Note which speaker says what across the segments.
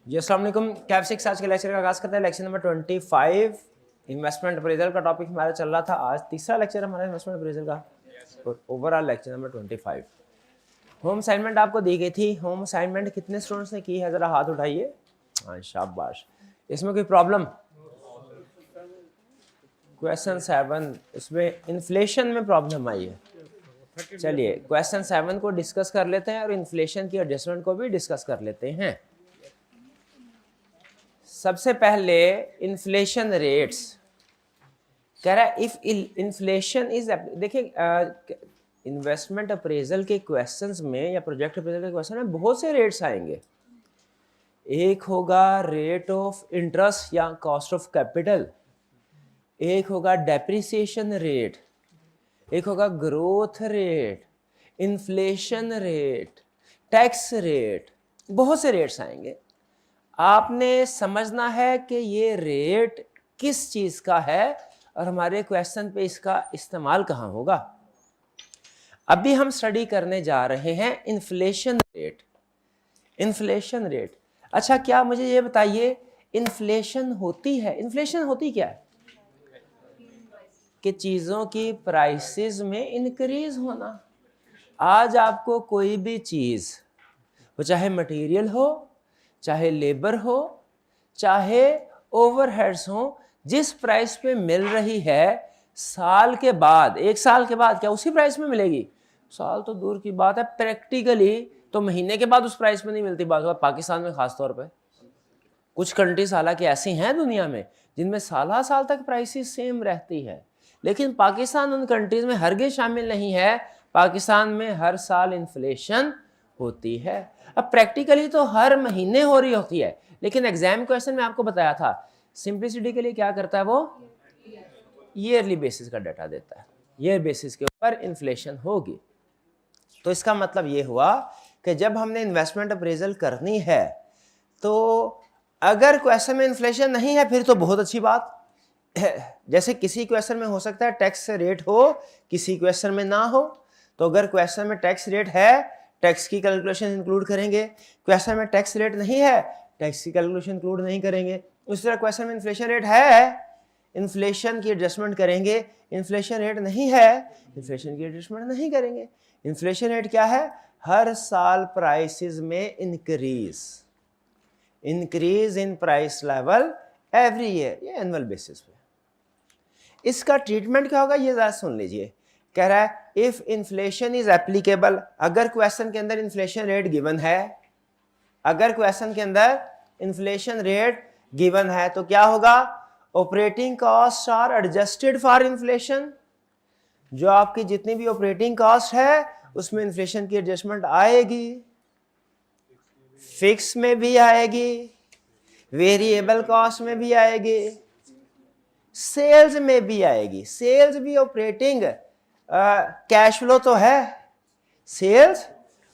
Speaker 1: जी अस्सलाम वालेकुम। कैफ सिक्स आज के लेक्चर का आगाज़ करते हैं। लेक्चर नंबर 25 इन्वेस्टमेंट अप्रेजल का टॉपिक हमारा चल रहा था। आज तीसरा लेक्चर हमारा इन्वेस्टमेंट अप्रेजल का और overall lecture number 25। Home assignment आपको दी गई थी। होम असाइनमेंट कितने स्टूडेंट्स ने की है, ज़रा हाथ उठाइए। हाँ शाबाश। इसमें कोई प्रॉब्लम? क्वेश्चन 7 इसमें इन्फ्लेशन में प्रॉब्लम आई है। चलिए क्वेश्चन 7 को डिस्कस कर लेते हैं और इन्फ्लेशन की एडजस्टमेंट को भी डिस्कस कर लेते हैं। सबसे पहले इन्फ्लेशन रेट्स कह रहा है इफ इन्फ्लेशन इज, देखिए इन्वेस्टमेंट अप्रेजल के क्वेश्चंस में या प्रोजेक्ट अप्रेजल के क्वेश्चन में बहुत से रेट्स आएंगे। एक होगा रेट ऑफ इंटरेस्ट या कॉस्ट ऑफ कैपिटल, एक होगा डेप्रिसिएशन रेट, एक होगा growth rate, inflation rate, tax rate, बहुत से रेट्स आएंगे। आपने समझना है कि ये रेट किस चीज़ का है और हमारे क्वेश्चन पे इसका इस्तेमाल कहाँ होगा। अभी हम स्टडी करने जा रहे हैं इन्फ्लेशन रेट। इन्फ्लेशन रेट, अच्छा क्या मुझे ये बताइए इन्फ्लेशन होती है, इन्फ्लेशन होती क्या है? कि चीज़ों की प्राइसेस में इंक्रीज होना। आज आपको कोई भी चीज़, वो चाहे मटेरियल हो, चाहे लेबर हो, चाहे ओवरहेड्स हो, जिस प्राइस पे मिल रही है, साल के बाद, एक साल के बाद क्या उसी प्राइस में मिलेगी? साल तो दूर की बात है, प्रैक्टिकली तो महीने के बाद उस प्राइस में नहीं मिलती। बात पाकिस्तान में खास तौर पे कुछ कंट्रीज हालांकि ऐसी हैं दुनिया में जिनमें साल साल तक प्राइसेस सेम रहती है, लेकिन पाकिस्तान उन कंट्रीज में हरगिज़ शामिल नहीं है। पाकिस्तान में हर साल इन्फ्लेशन होती है। अब प्रैक्टिकली तो हर महीने हो रही होती है, लेकिन एग्जाम क्वेश्चन में आपको बताया था सिंप्लिसिटी के लिए क्या करता है, वो ईयरली बेसिस का डाटा देता है। ईयर बेसिस के ऊपर इन्फ्लेशन होगी। तो इसका मतलब ये हुआ कि जब हमने इन्वेस्टमेंट अप्रेजल करनी है तो अगर क्वेश्चन में इन्फ्लेशन नहीं है फिर तो बहुत अच्छी बात है। जैसे किसी क्वेश्चन में हो सकता है टैक्स रेट हो, किसी क्वेश्चन में ना हो। तो अगर क्वेश्चन में टैक्स रेट है, टैक्स की कैलकुलेशन इंक्लूड करेंगे। क्वेश्चन में टैक्स रेट नहीं है, टैक्स की कैलकुलेशन इंक्लूड नहीं करेंगे। उस तरह क्वेश्चन में इन्फ्लेशन रेट है, इन्फ्लेशन की एडजस्टमेंट करेंगे। इन्फ्लेशन रेट नहीं है, इन्फ्लेशन की एडजस्टमेंट नहीं करेंगे। इन्फ्लेशन रेट क्या है? हर साल प्राइसेस में increase in price level every year, ये एनुअल बेसिस पे। इसका ट्रीटमेंट क्या होगा ये जरा सुन लीजिए। कह रहा है इफ इन्फ्लेशन इज एप्लीकेबल, अगर क्वेश्चन के अंदर इन्फ्लेशन रेट गिवन है, अगर क्वेश्चन के अंदर इन्फ्लेशन रेट गिवन है तो क्या होगा? Operating cost are adjusted for inflation. जो आपकी जितनी भी ऑपरेटिंग कॉस्ट है उसमें इन्फ्लेशन की एडजस्टमेंट आएगी, फिक्स में भी आएगी, वेरिएबल कॉस्ट में भी आएगी, सेल्स में भी आएगी। सेल्स भी ऑपरेटिंग कैश फ्लो तो है, सेल्स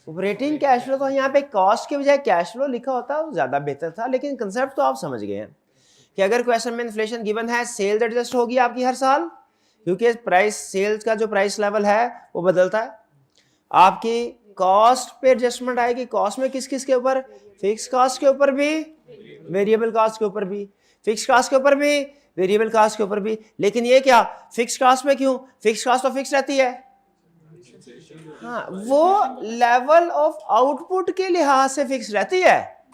Speaker 1: ऑपरेटिंग कैश फ्लो तो यहाँ पे कॉस्ट के बजाय कैश फ्लो लिखा होता है ज्यादा बेहतर था, लेकिन कंसेप्ट तो आप समझ गए हैं कि अगर क्वेश्चन में इन्फ्लेशन गिवन है, सेल्स एडजस्ट होगी आपकी हर साल, क्योंकि प्राइस सेल्स का जो प्राइस लेवल है वो बदलता है। आपकी कॉस्ट पे एडजस्टमेंट आएगी। कॉस्ट में किस किस के ऊपर? फिक्स कॉस्ट के ऊपर भी, वेरिएबल कॉस्ट के ऊपर भी, फिक्स कॉस्ट के ऊपर भी, वेरिएबल कॉस्ट के ऊपर भी। लेकिन ये क्या फिक्स कॉस्ट में क्यों? फिक्स कॉस्ट तो फिक्स रहती है। हाँ, वो लेवल ऑफ आउटपुट के लिहाज से फिक्स रहती है।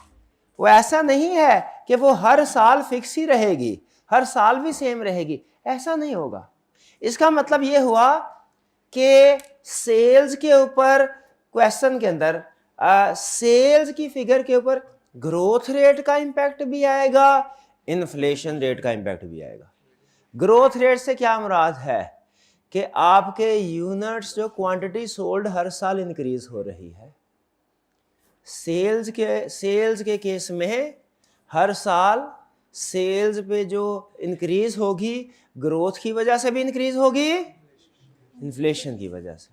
Speaker 1: वो ऐसा नहीं है कि वो हर साल फिक्स ही रहेगी, हर साल भी सेम रहेगी, ऐसा नहीं होगा। इसका मतलब ये हुआ कि सेल्स के ऊपर क्वेश्चन के अंदर सेल्स की फिगर के ऊपर ग्रोथ रेट का इंपैक्ट भी आएगा, इन्फ्लेशन रेट का इंपैक्ट भी आएगा। ग्रोथ रेट से क्या मुराद है कि आपके यूनिट्स जो क्वांटिटी सोल्ड हर साल इंक्रीज हो रही है। सेल्स के केस में हर साल सेल्स पे जो इंक्रीज होगी ग्रोथ की वजह से भी इंक्रीज होगी, इन्फ्लेशन की वजह से,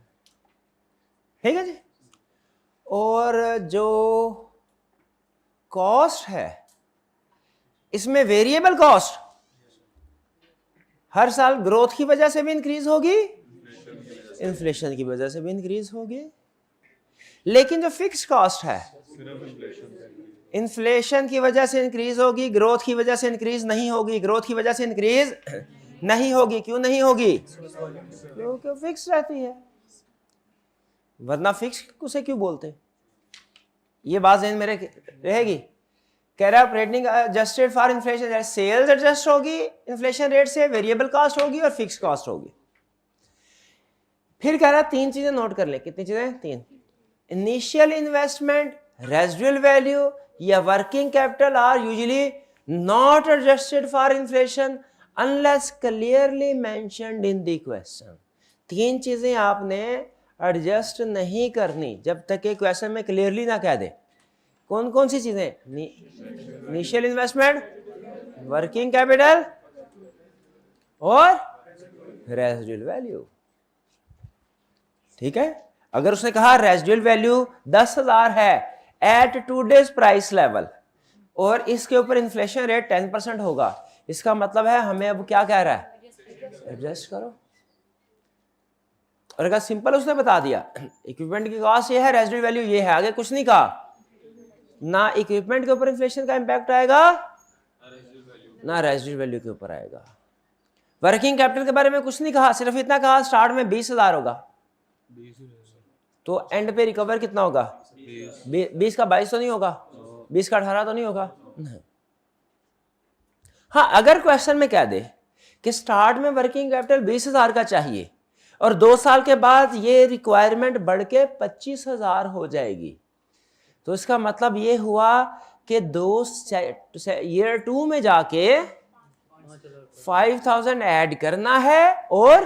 Speaker 1: ठीक है जी। और जो कॉस्ट है इसमें वेरिएबल कॉस्ट हर साल ग्रोथ की वजह से भी इंक्रीज होगी, इन्फ्लेशन की वजह से भी इंक्रीज होगी। लेकिन जो फिक्स कॉस्ट है इन्फ्लेशन की वजह से इंक्रीज होगी, ग्रोथ की वजह से इंक्रीज नहीं होगी, ग्रोथ की वजह से इंक्रीज नहीं होगी। क्यों नहीं होगी? क्योंकि फिक्स रहती है, वरना फिक्स उसे क्यों बोलते? ये बात ज़हन में रहेगी। कह रहा है operating adjusted for inflation, sales adjust होगी इन्फ्लेशन रेट से, वेरिएबल कॉस्ट होगी और फिक्स कॉस्ट होगी। फिर कह रहा है तीन चीजें नोट कर ले। कितनी चीजें? तीन। इनिशियल इन्वेस्टमेंट, रेजिडुअल वैल्यू या working capital R usually not adjusted for inflation unless clearly mentioned in the question. तीन चीजें आपने एडजस्ट नहीं करनी जब तक के क्वेश्चन में क्लियरली ना कह दे। कौन कौन सी चीजें? इनिशियल इन्वेस्टमेंट, वर्किंग कैपिटल और रेजिडुअल वैल्यू। ठीक है, अगर उसने कहा रेजिडुअल वैल्यू 10,000 है एट टूडेज प्राइस लेवल और इसके ऊपर इन्फ्लेशन रेट 10% होगा, इसका मतलब है हमें अब क्या कह रहा है? एडजस्ट करो। और अगर सिंपल उसने बता दिया इक्विपमेंट की कॉस्ट ये है, रेजिडुअल वैल्यू ये है, आगे कुछ नहीं कहा, ना इक्विपमेंट के ऊपर इन्फ्लेशन का इंपैक्ट आएगा ना रेजिडुअल वैल्यू के ऊपर आएगा। वर्किंग कैपिटल के बारे में कुछ नहीं कहा, सिर्फ इतना कहा स्टार्ट में 20,000 होगा, तो एंड पे रिकवर कितना होगा? 20 का 22 तो नहीं होगा, 20 का 18 तो नहीं होगा। नहीं। हाँ, अगर क्वेश्चन में कह दे कि स्टार्ट में वर्किंग कैपिटल 20,000 का चाहिए और 2 साल के बाद ये रिक्वायरमेंट बढ़ के 25,000 हो जाएगी, तो इसका मतलब ये हुआ कि ईयर 2 में जाके 5,000 ऐड करना है और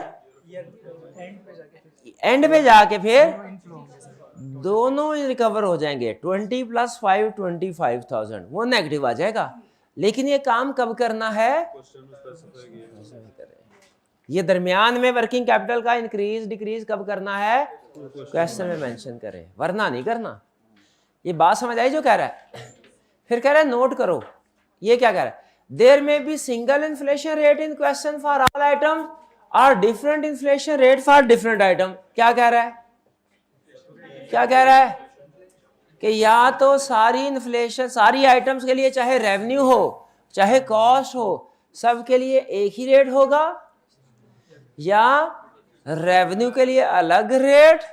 Speaker 1: एंड पे जाके फिर दोनों रिकवर हो जाएंगे। 20 + 5 25,000, वो नेगेटिव आ जाएगा। लेकिन ये काम कब करना है? ये दरमियान में वर्किंग कैपिटल का इंक्रीज डिक्रीज कब करना है? क्वेश्चन में मेंशन करें, वरना नहीं करना। ये बात समझ आई जो कह रहा है? फिर कह रहा है नोट करो, ये क्या कह रहा है? There may be single inflation rate in question for all item और different inflation rate for different item. क्या कह रहा है? क्या कह रहा है कि या तो सारी इन्फ्लेशन सारी आइटम्स के लिए, चाहे रेवेन्यू हो चाहे कॉस्ट हो, सब के लिए एक ही रेट होगा, या रेवेन्यू के लिए अलग रेट,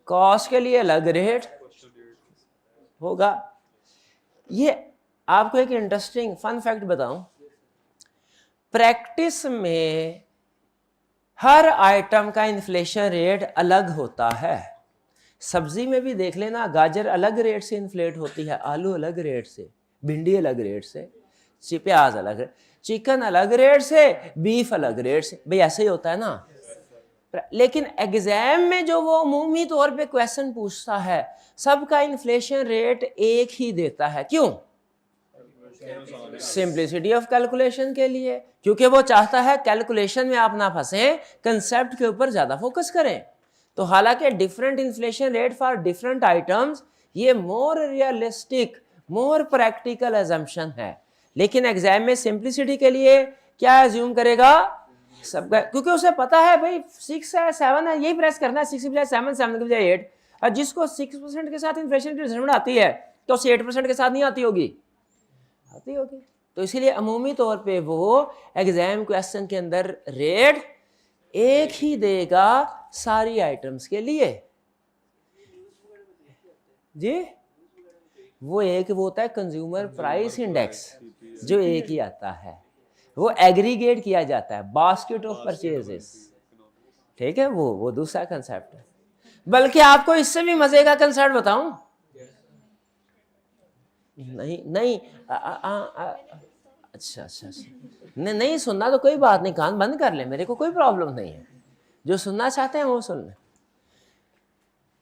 Speaker 1: कॉस्ट के लिए अलग रेट होगा। ये आपको एक इंटरेस्टिंग फन फैक्ट बताऊं, प्रैक्टिस में हर आइटम का इन्फ्लेशन रेट अलग होता है। सब्जी में भी देख लेना, गाजर अलग रेट से इन्फ्लेट होती है, आलू अलग रेट से, भिंडी अलग रेट से, प्याज अलग रेट, चिकन अलग रेट से, बीफ अलग रेट से। भाई ऐसे ही होता है ना। लेकिन एग्जाम में जो वो अमूमी तौर पे क्वेश्चन पूछता है, सबका इन्फ्लेशन रेट एक ही देता है। क्यों? सिंप्लिसिटी ऑफ कैलकुलेशन के लिए, क्योंकि वो चाहता है कैलकुलेशन में आप ना फंसे, कंसेप्ट के ऊपर ज्यादा फोकस करें। तो हालांकि different inflation rate for different items ये more realistic, more practical assumption है, लेकिन एग्जाम में सिंप्लिसिटी के लिए क्या एज्यूम करेगा? सबका, क्योंकि उसे पता है भाई 6 है 7 है, यही प्रेस करना है, 6 की बजाय 7, 7 की बजाय 8। और जिसको 6% के साथ इन्फ्लेशन की रिजल्ट आती है तो उसे 8% के साथ नहीं आती होगी, आती होगी। तो इसीलिए अमूमी तौर पे वो एग्जाम क्वेश्चन के अंदर रेट एक ही देगा सारी आइटम्स के लिए। जी, वो एक वो होता है कंज्यूमर प्राइस इंडेक्स, जो एक ही आता है, वो एग्रीगेट किया जाता है, बास्केट ऑफ परचेजेस। ठीक है, वो दूसरा कंसेप्ट है। बल्कि आपको इससे भी मजे का कंसेप्ट बताऊं? नहीं नहीं, अच्छा, नहीं सुनना तो कोई बात नहीं, कान बंद कर ले, मेरे को कोई प्रॉब्लम नहीं है। जो सुनना चाहते हैं वो सुन लें।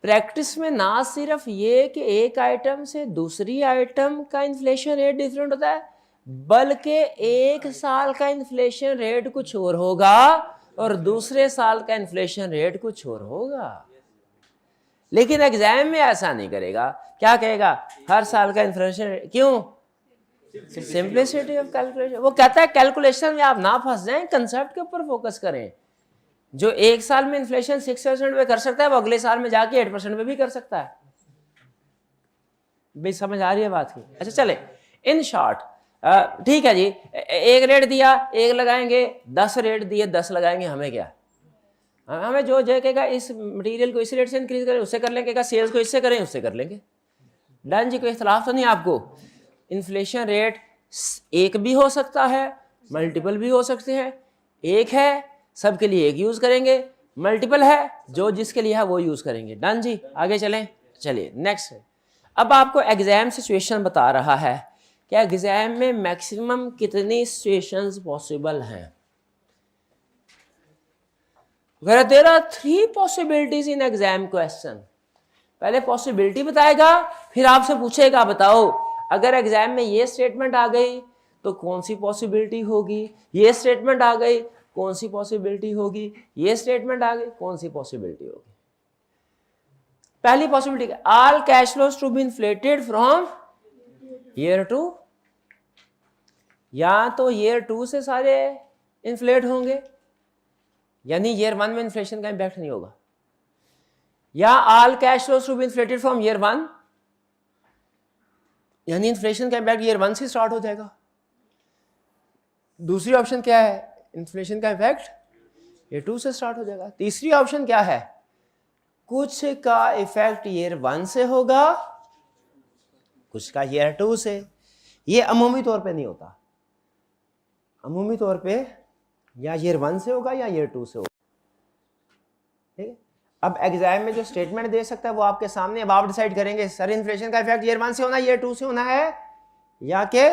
Speaker 1: प्रैक्टिस में ना सिर्फ ये कि एक आइटम से दूसरी आइटम का इन्फ्लेशन रेट डिफरेंट होता है, बल्कि एक साल का इन्फ्लेशन रेट कुछ और होगा और दूसरे साल का इन्फ्लेशन रेट कुछ और होगा। लेकिन एग्जाम में ऐसा नहीं करेगा। क्या कहेगा? हर साल का इन्फ्लेशन रेट। क्यों? Simplicity of calculation. वो कहता है कैलकुलेशन में आप ना फंस जाएं, कंसेप्ट के ऊपर फोकस करें। जो एक साल में इन्फ्लेशन 6% पे कर सकता है, वो अगले साल में जाके 8% पे भी कर सकता है। भाई समझ आ रही है बात की? अच्छा चले, इन शॉर्ट ठीक है जी, एक रेट दिया एक लगाएंगे, 10 रेट दिए 10 लगाएंगे, हमें क्या, हमें जो कहेगा इस मटेरियल को इस रेट से इंक्रीज करें उससे कर लेंगे, कहेगा सेल्स को इससे करें उससे कर लेंगे। डन जी, कोई इख्तलाफ तो नहीं आपको? इन्फ्लेशन रेट एक भी हो सकता है, मल्टीपल भी हो सकते हैं, एक है सबके लिए एक यूज करेंगे, मल्टीपल है जो जिसके लिए है वो यूज करेंगे। डन जी, आगे चलें। चलिए नेक्स्ट, अब आपको एग्जाम सिचुएशन बता रहा है कि एग्जाम में मैक्सिमम कितनी सिचुएशंस पॉसिबल हैं। There are 3 possibilities in exam question. पहले पॉसिबिलिटी बताएगा, फिर आपसे पूछेगा बताओ अगर एग्जाम में ये स्टेटमेंट आ गई तो कौन सी पॉसिबिलिटी होगी, ये स्टेटमेंट आ गई कौन सी पॉसिबिलिटी होगी, ये स्टेटमेंट आ गई कौन सी पॉसिबिलिटी होगी। पहली possibility, all cash flows to be inflated from year 2, या तो ईयर 2 से सारे इन्फ्लेट होंगे, यानी ईयर 1 में इन्फ्लेशन का इंपैक्ट नहीं होगा, या all cash flows to be inflated from year 1, यानी इन्फ्लेशन का इंपैक्ट ईयर 1 से स्टार्ट हो जाएगा। दूसरी ऑप्शन क्या है, इन्फ्लेशन का इफेक्ट ईयर 2 से स्टार्ट हो जाएगा। तीसरी ऑप्शन क्या है, कुछ का इफेक्ट ईयर 1 से होगा कुछ का ईयर 2 से। ये अमूमी तौर पे नहीं होता, अमूमी तौर पे या ईयर 1 से होगा या ईयर 2 से होगा। ठीक है, अब एग्जाम में जो स्टेटमेंट दे सकता है वो आपके सामने, अब आप डिसाइड करेंगे सर इन्फ्लेशन का इफेक्ट ईयर 1 से होना ईयर 2 से होना है, या कि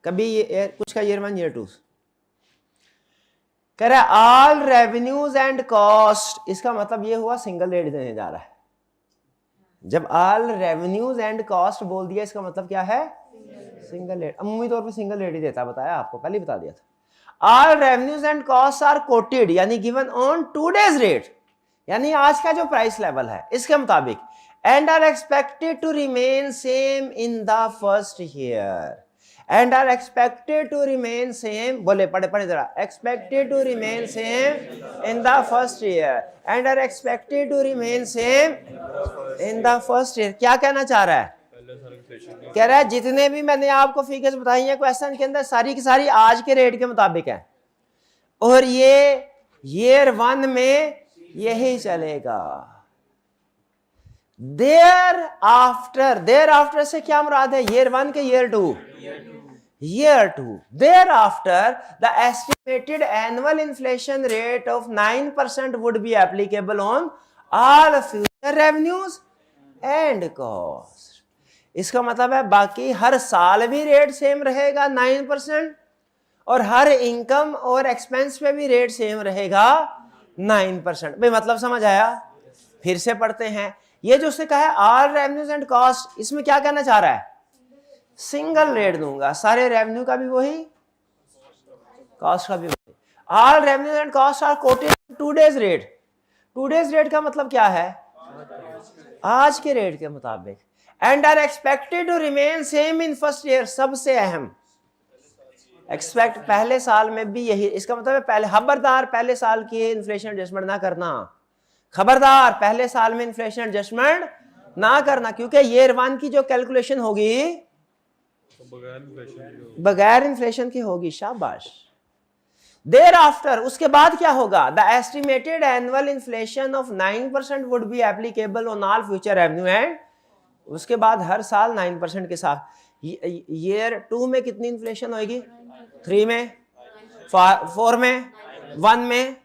Speaker 1: कभी कुछ का ईयर 1 ईयर 2। कह रहा है ऑल रेवेन्यूज एंड कॉस्ट, इसका मतलब ये हुआ सिंगल रेट देने जा रहा है। जब ऑल रेवेन्यूज एंड कॉस्ट बोल दिया इसका मतलब क्या है, सिंगल रेट। अमूमी तौर पे सिंगल रेट ही देता, बताया आपको, पहले ही बता दिया था। All revenues and cost are quoted, यानी गिवन ऑन टुडेज रेट, यानी आज का जो प्राइस लेवल है इसके मुताबिक, and are expected to remain same in the first year, and are expected to remain same, बोले पढ़े जरा, expected to remain same in the first year and are expected to remain same in the first year। क्या कहना चाह रहा है, कह रहा है जितने भी मैंने आपको फिगर्स बताई हैं क्वेश्चन के अंदर सारी की सारी आज के रेट के मुताबिक है, और ये ईयर 1 में यही चलेगा। देयर आफ्टर से क्या मुराद है, ईयर 1 के year 2, year 2 thereafter the estimated annual inflation rate of 9% would be applicable on all future revenues and cost। इसका मतलब है बाकी हर साल भी रेट सेम रहेगा 9%, और हर इनकम और एक्सपेंस पे भी रेट सेम रहेगा 9%। भाई मतलब समझ आया? फिर से पढ़ते हैं, ये जो उसने कहा है ऑल रेवेन्यूज एंड कॉस्ट, इसमें क्या कहना चाह रहा है, सिंगल रेट दूंगा, सारे रेवेन्यू का भी वही कॉस्ट का भी वही। All revenue and cost are quoted today's rate, today's rate का मतलब क्या है, आज के रेट के मुताबिक, and are expected to remain same in first year, सबसे अहम एक्सपेक्ट पहले साल में भी यही, इसका मतलब है पहले, खबरदार पहले साल की इन्फ्लेशन एडजस्टमेंट ना करना, खबरदार पहले साल में इन्फ्लेशन एडजस्टमेंट ना करना, क्योंकि ईयर 1 की जो कैलकुलेशन होगी बगैर इन्फ्लेशन की होगी। शाबाश। देयर आफ्टर, उसके बाद क्या होगा, the estimated annual inflation of 9% would be applicable on all future revenue and, उसके बाद हर साल 9% के साथ। ईयर 2 में कितनी इन्फ्लेशन होगी, 3 में, 4 में, 1 में,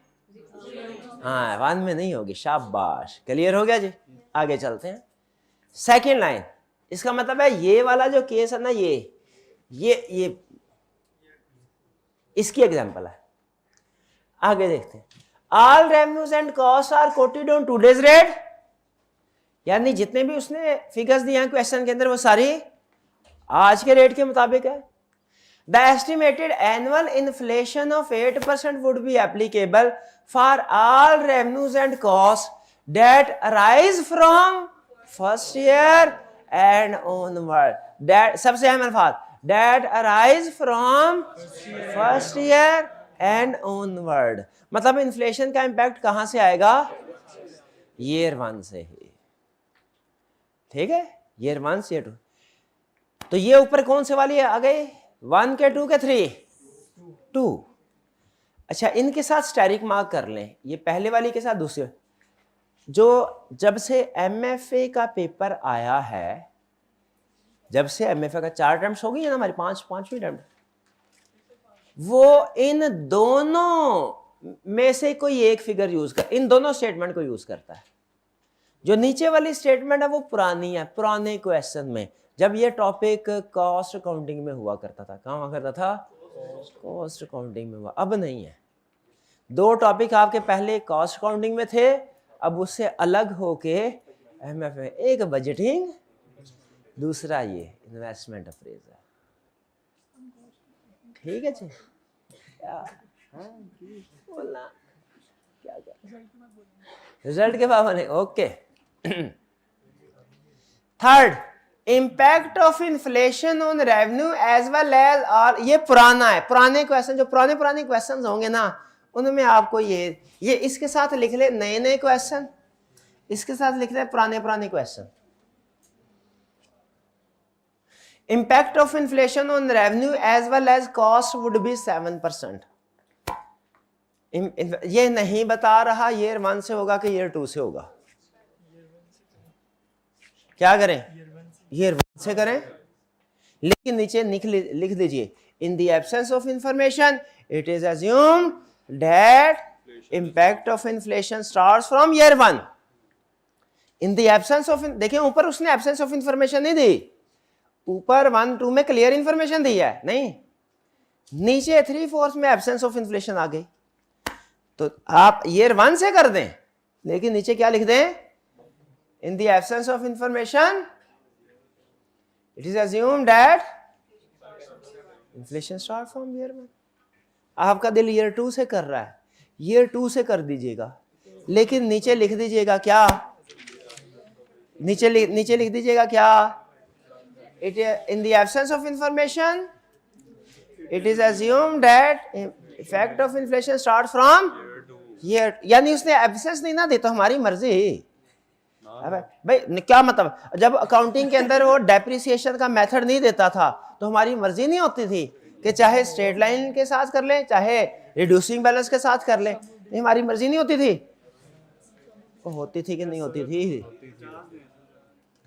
Speaker 1: हाँ 1 में नहीं होगी। शाबाश, क्लियर हो गया जी। आगे चलते हैं, सेकेंड लाइन, इसका मतलब है ये वाला जो केस है ना, ये इसकी एग्जांपल है। आगे देखते हैं, all revenues and cost are quoted on today's rate, यानी जितने भी उसने फिगर्स दिए हैं क्वेश्चन के अंदर वो सारी आज के रेट के मुताबिक है। The estimated annual inflation of 8% would be applicable for all revenues and cost that arise from first year and onward. That सबसे अहम अल्फाज, that arise from first year and onward, मतलब इन्फ्लेशन का इंपैक्ट कहां से आएगा, ईयर 1 से ही। ठीक है, ईयर 1 से ईयर 2। तो ये ऊपर कौन से वाली है आ गए, 1 के 2 के 3 2। अच्छा इनके साथ स्टेरिक मार्क कर लें, ये पहले वाली के साथ दूसरे। जो जब से एमएफए का पेपर आया है, जब से एमएफए का 4 अटेम्प्ट हो गई है ना हमारी, पांचवी अटेम्प्ट, वो इन दोनों में से कोई एक फिगर यूज कर, इन दोनों स्टेटमेंट को यूज करता है। जो नीचे वाली स्टेटमेंट है वो पुरानी है, पुराने क्वेश्चन में जब ये टॉपिक कॉस्ट अकाउंटिंग में हुआ करता था। कहाँ हुआ करता था? कॉस्ट अकाउंटिंग में हुआ, अब नहीं है। 2 टॉपिक आपके पहले कॉस्ट अकाउंटिंग में थे, अब उससे अलग होके एमएफए, एक बजटिंग, दूसरा ये इन्वेस्टमेंट अप्रेजल। ठीक है जी, क्या बोलना, क्या रिजल्ट के बाबा नहीं, okay. Third, impact of inflation on revenue as well as, और ये पुराना है, पुराने क्वेश्चन, जो पुराने क्वेश्चन होंगे ना उनमें आपको ये इसके साथ लिख ले नए क्वेश्चन, इसके साथ लिख ले पुराने question. Impact of inflation on revenue as well as cost would be 7%। ये नहीं बता रहा ईयर 1 से होगा कि ईयर 2 से होगा। क्या करें? ईयर 1 से करें, लेकिन नीचे लिख दीजिए, in the absence of information it is assumed that impact of inflation starts from year 1। In the absence of, देखिए ऊपर उसने एब्सेंस ऑफ इंफॉर्मेशन नहीं दी, ऊपर 1 2 में क्लियर इंफॉर्मेशन दी है, नहीं, नीचे 3/4 में एब्सेंस ऑफ इन्फ्लेशन आ गई। तो आप ईयर 1 से कर दें, लेकिन नीचे क्या लिख दें? In the absence of information it is assumed that inflation start from year 1। आपका दिल ईयर 2 से कर रहा है, ईयर 2 से कर दीजिएगा, लेकिन नीचे लिख दीजिएगा क्या? नीचे लिख दीजिएगा क्या? It in the absence of information, it is assumed that effect of inflation starts from year, यानी उसने absence नहीं ना दी तो हमारी मर्जी। भाई क्या मतलब, जब अकाउंटिंग के अंदर वो डेप्रिसिएशन का मेथड नहीं देता था तो हमारी मर्जी नहीं होती थी कि चाहे स्ट्रेट लाइन के साथ कर लें, चाहे रिड्यूसिंग बैलेंस के साथ कर लें, हमारी मर्जी नहीं होती थी। वो होती थी कि नहीं होती थी?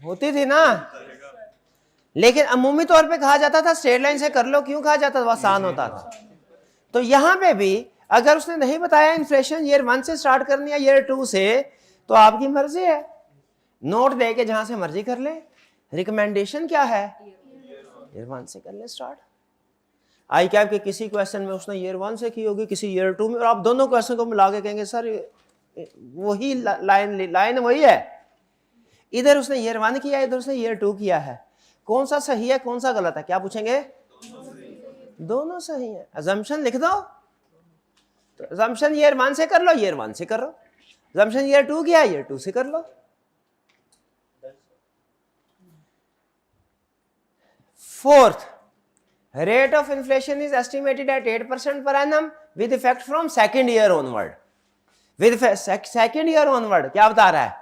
Speaker 1: होती थी ना, लेकिन अमूमी तौर पे कहा जाता था स्ट्रेट लाइन से कर लो, क्यों कहा जाता था? वो आसान होता था। तो यहां पे भी अगर उसने नहीं बताया इन्फ्लेशन ईयर 1 से स्टार्ट करनी है ईयर 2 से, तो आपकी मर्जी है, नोट दे के जहां से मर्जी कर ले। रिकमेंडेशन क्या है? ईयर 1 से कर ले स्टार्ट। आई कैप के किसी क्वेश्चन में उसने ईयर 1 से की होगी, किसी ईयर 2 में, और आप दोनों क्वेश्चन को मिला के कहेंगे सर वही लाइन वही है, इधर उसने ईयर 1 किया, इधर उसने ईयर 2 किया है, कौन सा सही है कौन सा गलत है? क्या पूछेंगे? दोनों सही है। अजम्पशन लिख दो, तो अजम्पशन ईयर 1 से कर लो, ईयर 1 से करो। अजम्पशन ईयर 2 किया, ईयर 2 से कर लो। Fourth, rate of inflation is estimated at 8% per annum with effect from second year onward. With second year onward क्या बता रहा है?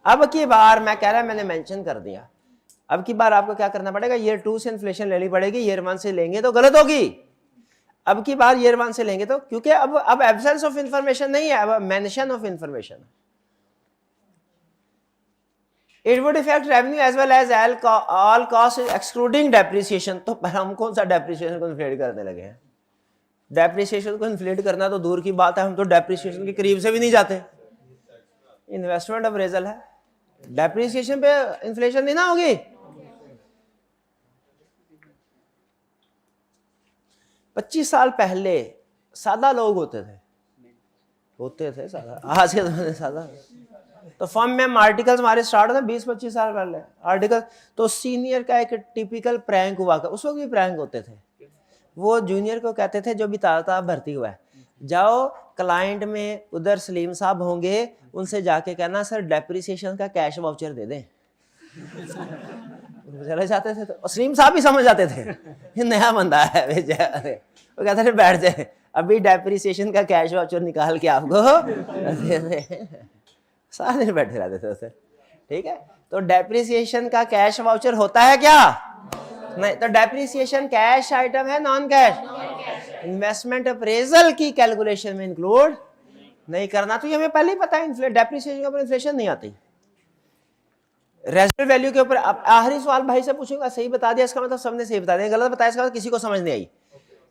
Speaker 1: अब की बार मैं कह रहा है, मैंने मेंशन कर दिया, अब की बार आपको क्या करना पड़ेगा? ईयर 2 से इन्फ्लेशन लेनी पड़ेगी, ईयर 1 से लेंगे तो गलत होगी। अब की बार ईयर 1 से लेंगे तो, क्योंकि अब एब्सेंस ऑफ इंफॉर्मेशन नहीं है, अब mention of information. It would effect revenue as well as all cost excluding depreciation. तो हम कौन सा डेप्रिसिएशन को इन्फ्लेट करने लगे हैं? डेप्रिसिएशन को इन्फ्लेट करना तो दूर की बात है, हम तो डेप्रिसिएशन के करीब से भी नहीं जाते। इन्वेस्टमेंट अप्रेजल है, डेप्रिसिएशन पे इन्फ्लेशन नहीं ना होगी। 25 साल पहले सादा लोग होते थे सादा, आज के जमाने सादा। तो फर्म में आर्टिकल्स हमारे स्टार्ट होते 20-25 साल पहले आर्टिकल। तो सीनियर का एक टिपिकल प्रैंक हुआ, उस वक्त भी प्रैंक होते थे। वो जूनियर को कहते थे जो भी ताज़ा भर्ती हुआ है, जाओ क्लाइंट में उधर सलीम साहब होंगे, उनसे जाके कहना सर डेप्रिसिएशन का कैश वाउचर दे दें। चले जाते थे, तो सलीम साहब भी समझ जाते थे ये नया बंदा है, वो कहते थे बैठ जाए, अभी डेप्रिसिएशन का कैश वाउचर निकाल के आपको सारे दिन बैठे रहते थे उसे। ठीक है, तो डेप्रिसिएशन का कैश वाउचर होता है क्या? नहीं तो डेप्रिसिएशन कैश आइटम है नॉन कैश? इन्वेस्टमेंट अप्रेजल की कैलकुलेशन में इंक्लूड नहीं करना, तो ये हमें पहले ही पता है डेप्रिसिएशन के ऊपर इन्फ्लेशन नहीं आती। रेजिडुअल वैल्यू के ऊपर आखिरी सवाल भाई से पूछूंगा, सही बता दिया इसका मतलब सबने सही बता दिया, गलत बताया इसका मतलब किसी को समझ नहीं आई।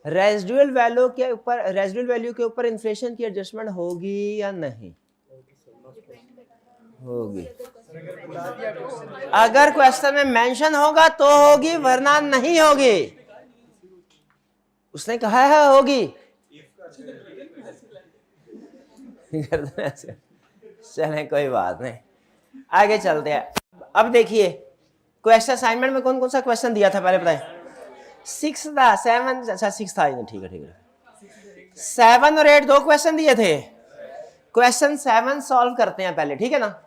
Speaker 1: रेजिडुअल वैल्यू के ऊपर इन्फ्लेशन की एडजस्टमेंट होगी या नहीं होगी? अगर क्वेश्चन में मेंशन होगा तो होगी, वरना नहीं होगी। उसने कहा है होगी। चले कोई बात नहीं, आगे चलते हैं। अब देखिए क्वेश्चन असाइनमेंट में कौन कौन सा क्वेश्चन दिया था पहले बताएं? 6 था, 7, अच्छा 6 था, ठीक है 7 और 8 दो क्वेश्चन दिए थे। क्वेश्चन 7 सॉल्व करते हैं पहले, ठीक है ना।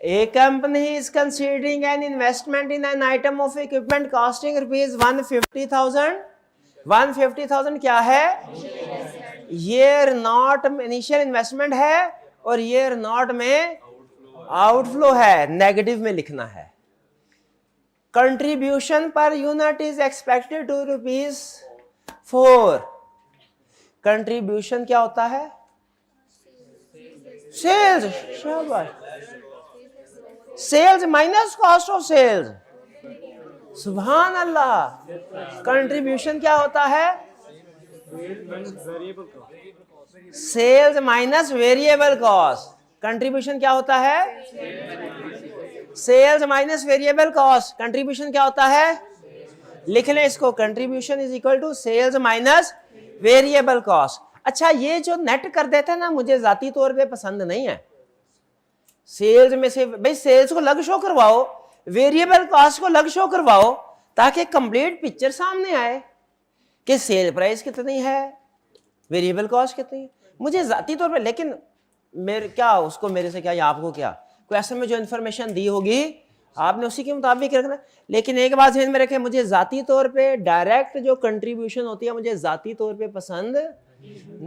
Speaker 1: A company is considering an investment in an item of equipment costing rupees 150,000. 150,000 क्या है? year not इनिशियल इन्वेस्टमेंट है और year not में आउटफ्लो है, नेगेटिव में लिखना है। Contribution per unit is expected to ₹4। Contribution क्या होता है? सेल्स। शाबाश, sales minus cost of sales. सुभान अल्लाह। कंट्रीब्यूशन क्या होता है? Sales minus variable cost. Contribution क्या होता है? Sales minus variable cost. Contribution क्या होता है? लिख लें इसको, contribution is equal to sales minus variable cost. अच्छा, ये जो नेट कर देता है ना, मुझे जाती तौर पे पसंद नहीं है। सेल्स में से भाई सेल्स को अलग शो करवाओ, वेरिएबल कॉस्ट को अलग शो करवाओ, ताकि कंप्लीट पिक्चर सामने आए कि सेल प्राइस कितनी है, वेरिएबल कॉस्ट कितनी है। मुझे जाती तौर पे, लेकिन मेरे क्या उसको मेरे से क्या या आपको क्या, क्वेश्चन में जो इन्फॉर्मेशन दी होगी आपने उसी के मुताबिक रखना। लेकिन एक बात ध्यान में रखें, मुझे जाती तौर पे डायरेक्ट जो कंट्रीब्यूशन होती है मुझे जाती तौर पे पसंद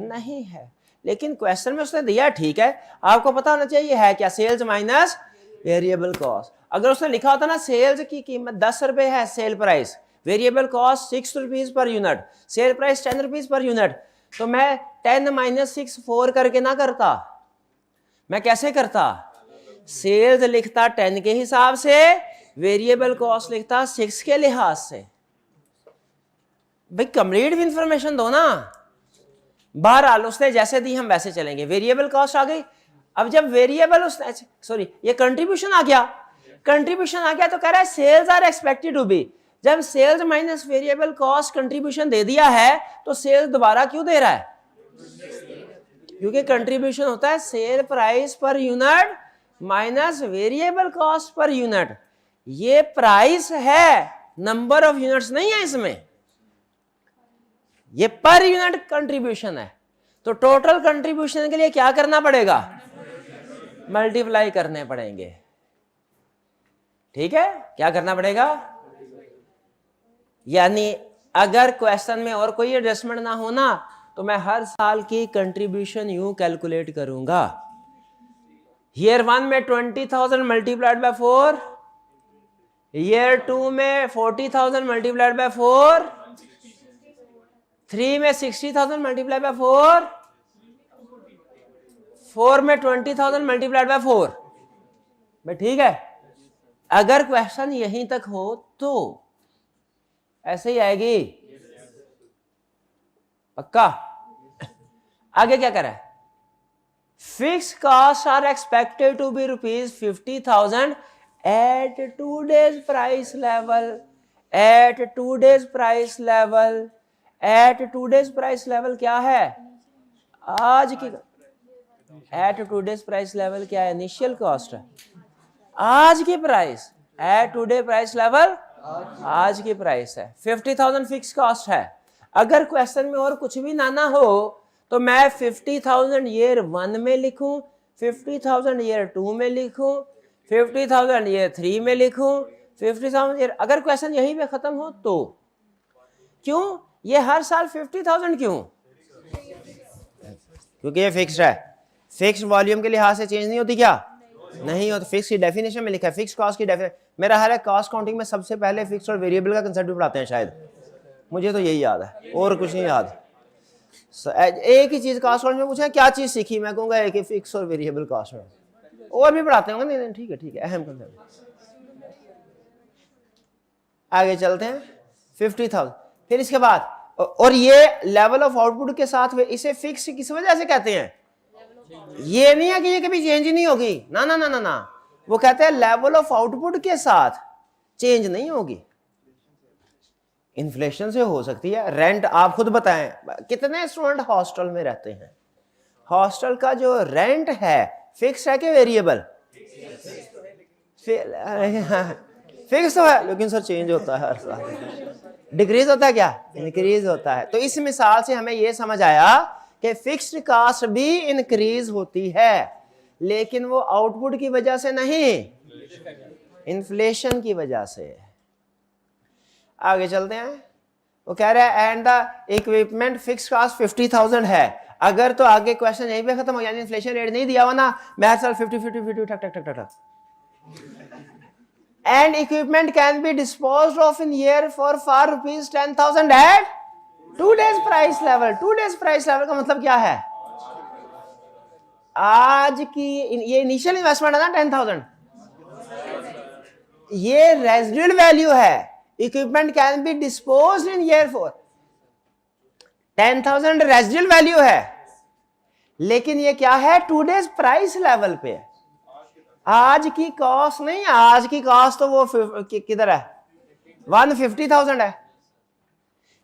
Speaker 1: नहीं है। लेकिन क्वेश्चन में उसने दिया, ठीक है, आपको पता होना चाहिए है क्या, सेल्स माइनस वेरिएबल कॉस्ट। अगर उसने लिखा होता ना सेल्स की कीमत 10 रुपए है sale price, variable cost 6 rupees per unit, sale price 10 rupees per unit, तो मैं 10 - 6 4 करके ना करता, मैं कैसे करता? सेल्स लिखता 10 के हिसाब से, वेरिएबल कॉस्ट लिखता 6 के लिहाज से। भाई कंप्लीट भी इंफॉर्मेशन दो ना। बहरहाल उसने जैसे दी हम वैसे चलेंगे। वेरिएबल कॉस्ट आ गई। अब जब वेरिएबल उसने, सॉरी ये कंट्रीब्यूशन आ गया, कंट्रीब्यूशन आ गया तो कह रहा है sales are expected to be. जब sales minus variable cost contribution दे दिया है तो सेल्स दोबारा क्यों दे रहा है? क्योंकि कंट्रीब्यूशन होता है sale price per unit minus variable cost per unit. ये प्राइस है, नंबर ऑफ यूनिट्स नहीं है इसमें, ये पर यूनिट कंट्रीब्यूशन है। तो टोटल कंट्रीब्यूशन के लिए क्या करना पड़ेगा? मल्टीप्लाई करने पड़ेंगे। ठीक है, क्या करना पड़ेगा? यानी अगर क्वेश्चन में और कोई एडजस्टमेंट ना होना तो मैं हर साल की कंट्रीब्यूशन यूं कैलकुलेट करूंगा। ईयर 1 में 20,000 मल्टीप्लाइड बाय 4, ईयर 2 में 40,000 मल्टीप्लाइड बाय 4, 3 में 60,000 मल्टीप्लाइड बाय 4, 4 में 20,000 मल्टीप्लाइड बाय 4। भाई ठीक है, अगर क्वेश्चन यहीं तक हो तो ऐसे ही आएगी, पक्का। आगे क्या करा है? Fix cost are expected to be ₹50,000 at today's price level. At today's price level, at today's price level क्या है? आज की। एट टूडेज प्राइस लेवल क्या है? इनिशियल कॉस्ट है, आज की price. At today price level आज की प्राइस है। 50,000 फिक्स कॉस्ट है। अगर क्वेश्चन में और कुछ भी ना हो तो मैं 50,000 ईयर 1 में लिखूं, 50,000 ईयर 2 में लिखूं, 50,000 ईयर 3 में लिखूं, 50,000 ईयर, अगर क्वेश्चन यहीं पे खत्म हो तो। क्यों ये हर साल 50,000 क्यों? क्योंकि ये फिक्स्ड है। फिक्स्ड वॉल्यूम के लिहाज से चेंज नहीं होती क्या? नहीं हो तो फिक्स की डेफिनेशन में लिखा है, फिक्स कॉस्ट की डेफिनेशन। मेरा हाल है कॉस्ट काउंटिंग में सबसे पहले फिक्स और वेरिएबल का कंसेप्ट भी पढ़ाते हैं शायद, मुझे तो यही याद है और कुछ नहीं याद। एक ही चीज कॉस्ट काउंटिंग में पूछा क्या चीज सीखी, मैं कहूंगा एक ही फिक्स और वेरिएबल कॉस्ट में, और भी पढ़ाते होंगे। नहीं नहीं ठीक है अहम कंसेप्ट। आगे चलते हैं 50,000। फिर इसके बाद और ये लेवल ऑफ आउटपुट के साथ इसे फिक्स किस वजह से कहते हैं, ये नहीं है कि ये कभी चेंज नहीं होगी, ना ना ना ना ना, वो कहते हैं लेवल ऑफ आउटपुट के साथ चेंज नहीं होगी। इन्फ्लेशन से हो सकती है, रेंट आप खुद बताएं कितने स्टूडेंट हॉस्टल में रहते हैं, हॉस्टल का जो रेंट है फिक्स है कि वेरिएबल, फिक्स तो है लेकिन सर चेंज होता है हर साल, डिक्रीज होता है क्या, इंक्रीज होता है। तो इस मिसाल से हमें यह समझ आया कि फिक्स्ड कास्ट भी इंक्रीज होती है, लेकिन वो आउटपुट की वजह से नहीं, इन्फ्लेशन की वजह से। आगे चलते हैं, वो कह रहा है and the equipment fix cost 50,000 है। अगर तो आगे क्वेश्चन यहीं पे खत्म हो, यानी इन्फ्लेशन रेट नहीं दिया हुआ ना, मैं हर साल 50 ठक ठक ठक ठक। And equipment can be disposed of in year four ₹10,000 at 2 days price level. 2 days price level का मतलब क्या है, आज की ये इनिशियल इन्वेस्टमेंट है ना 10,000, ये रेजिडुअल वैल्यू है। Equipment can be disposed in year four 10,000 residual value है, लेकिन ये क्या है 2 days प्राइस लेवल पे। आज की कॉस्ट नहीं, आज की कॉस्ट तो वो किधर है 150,000 है,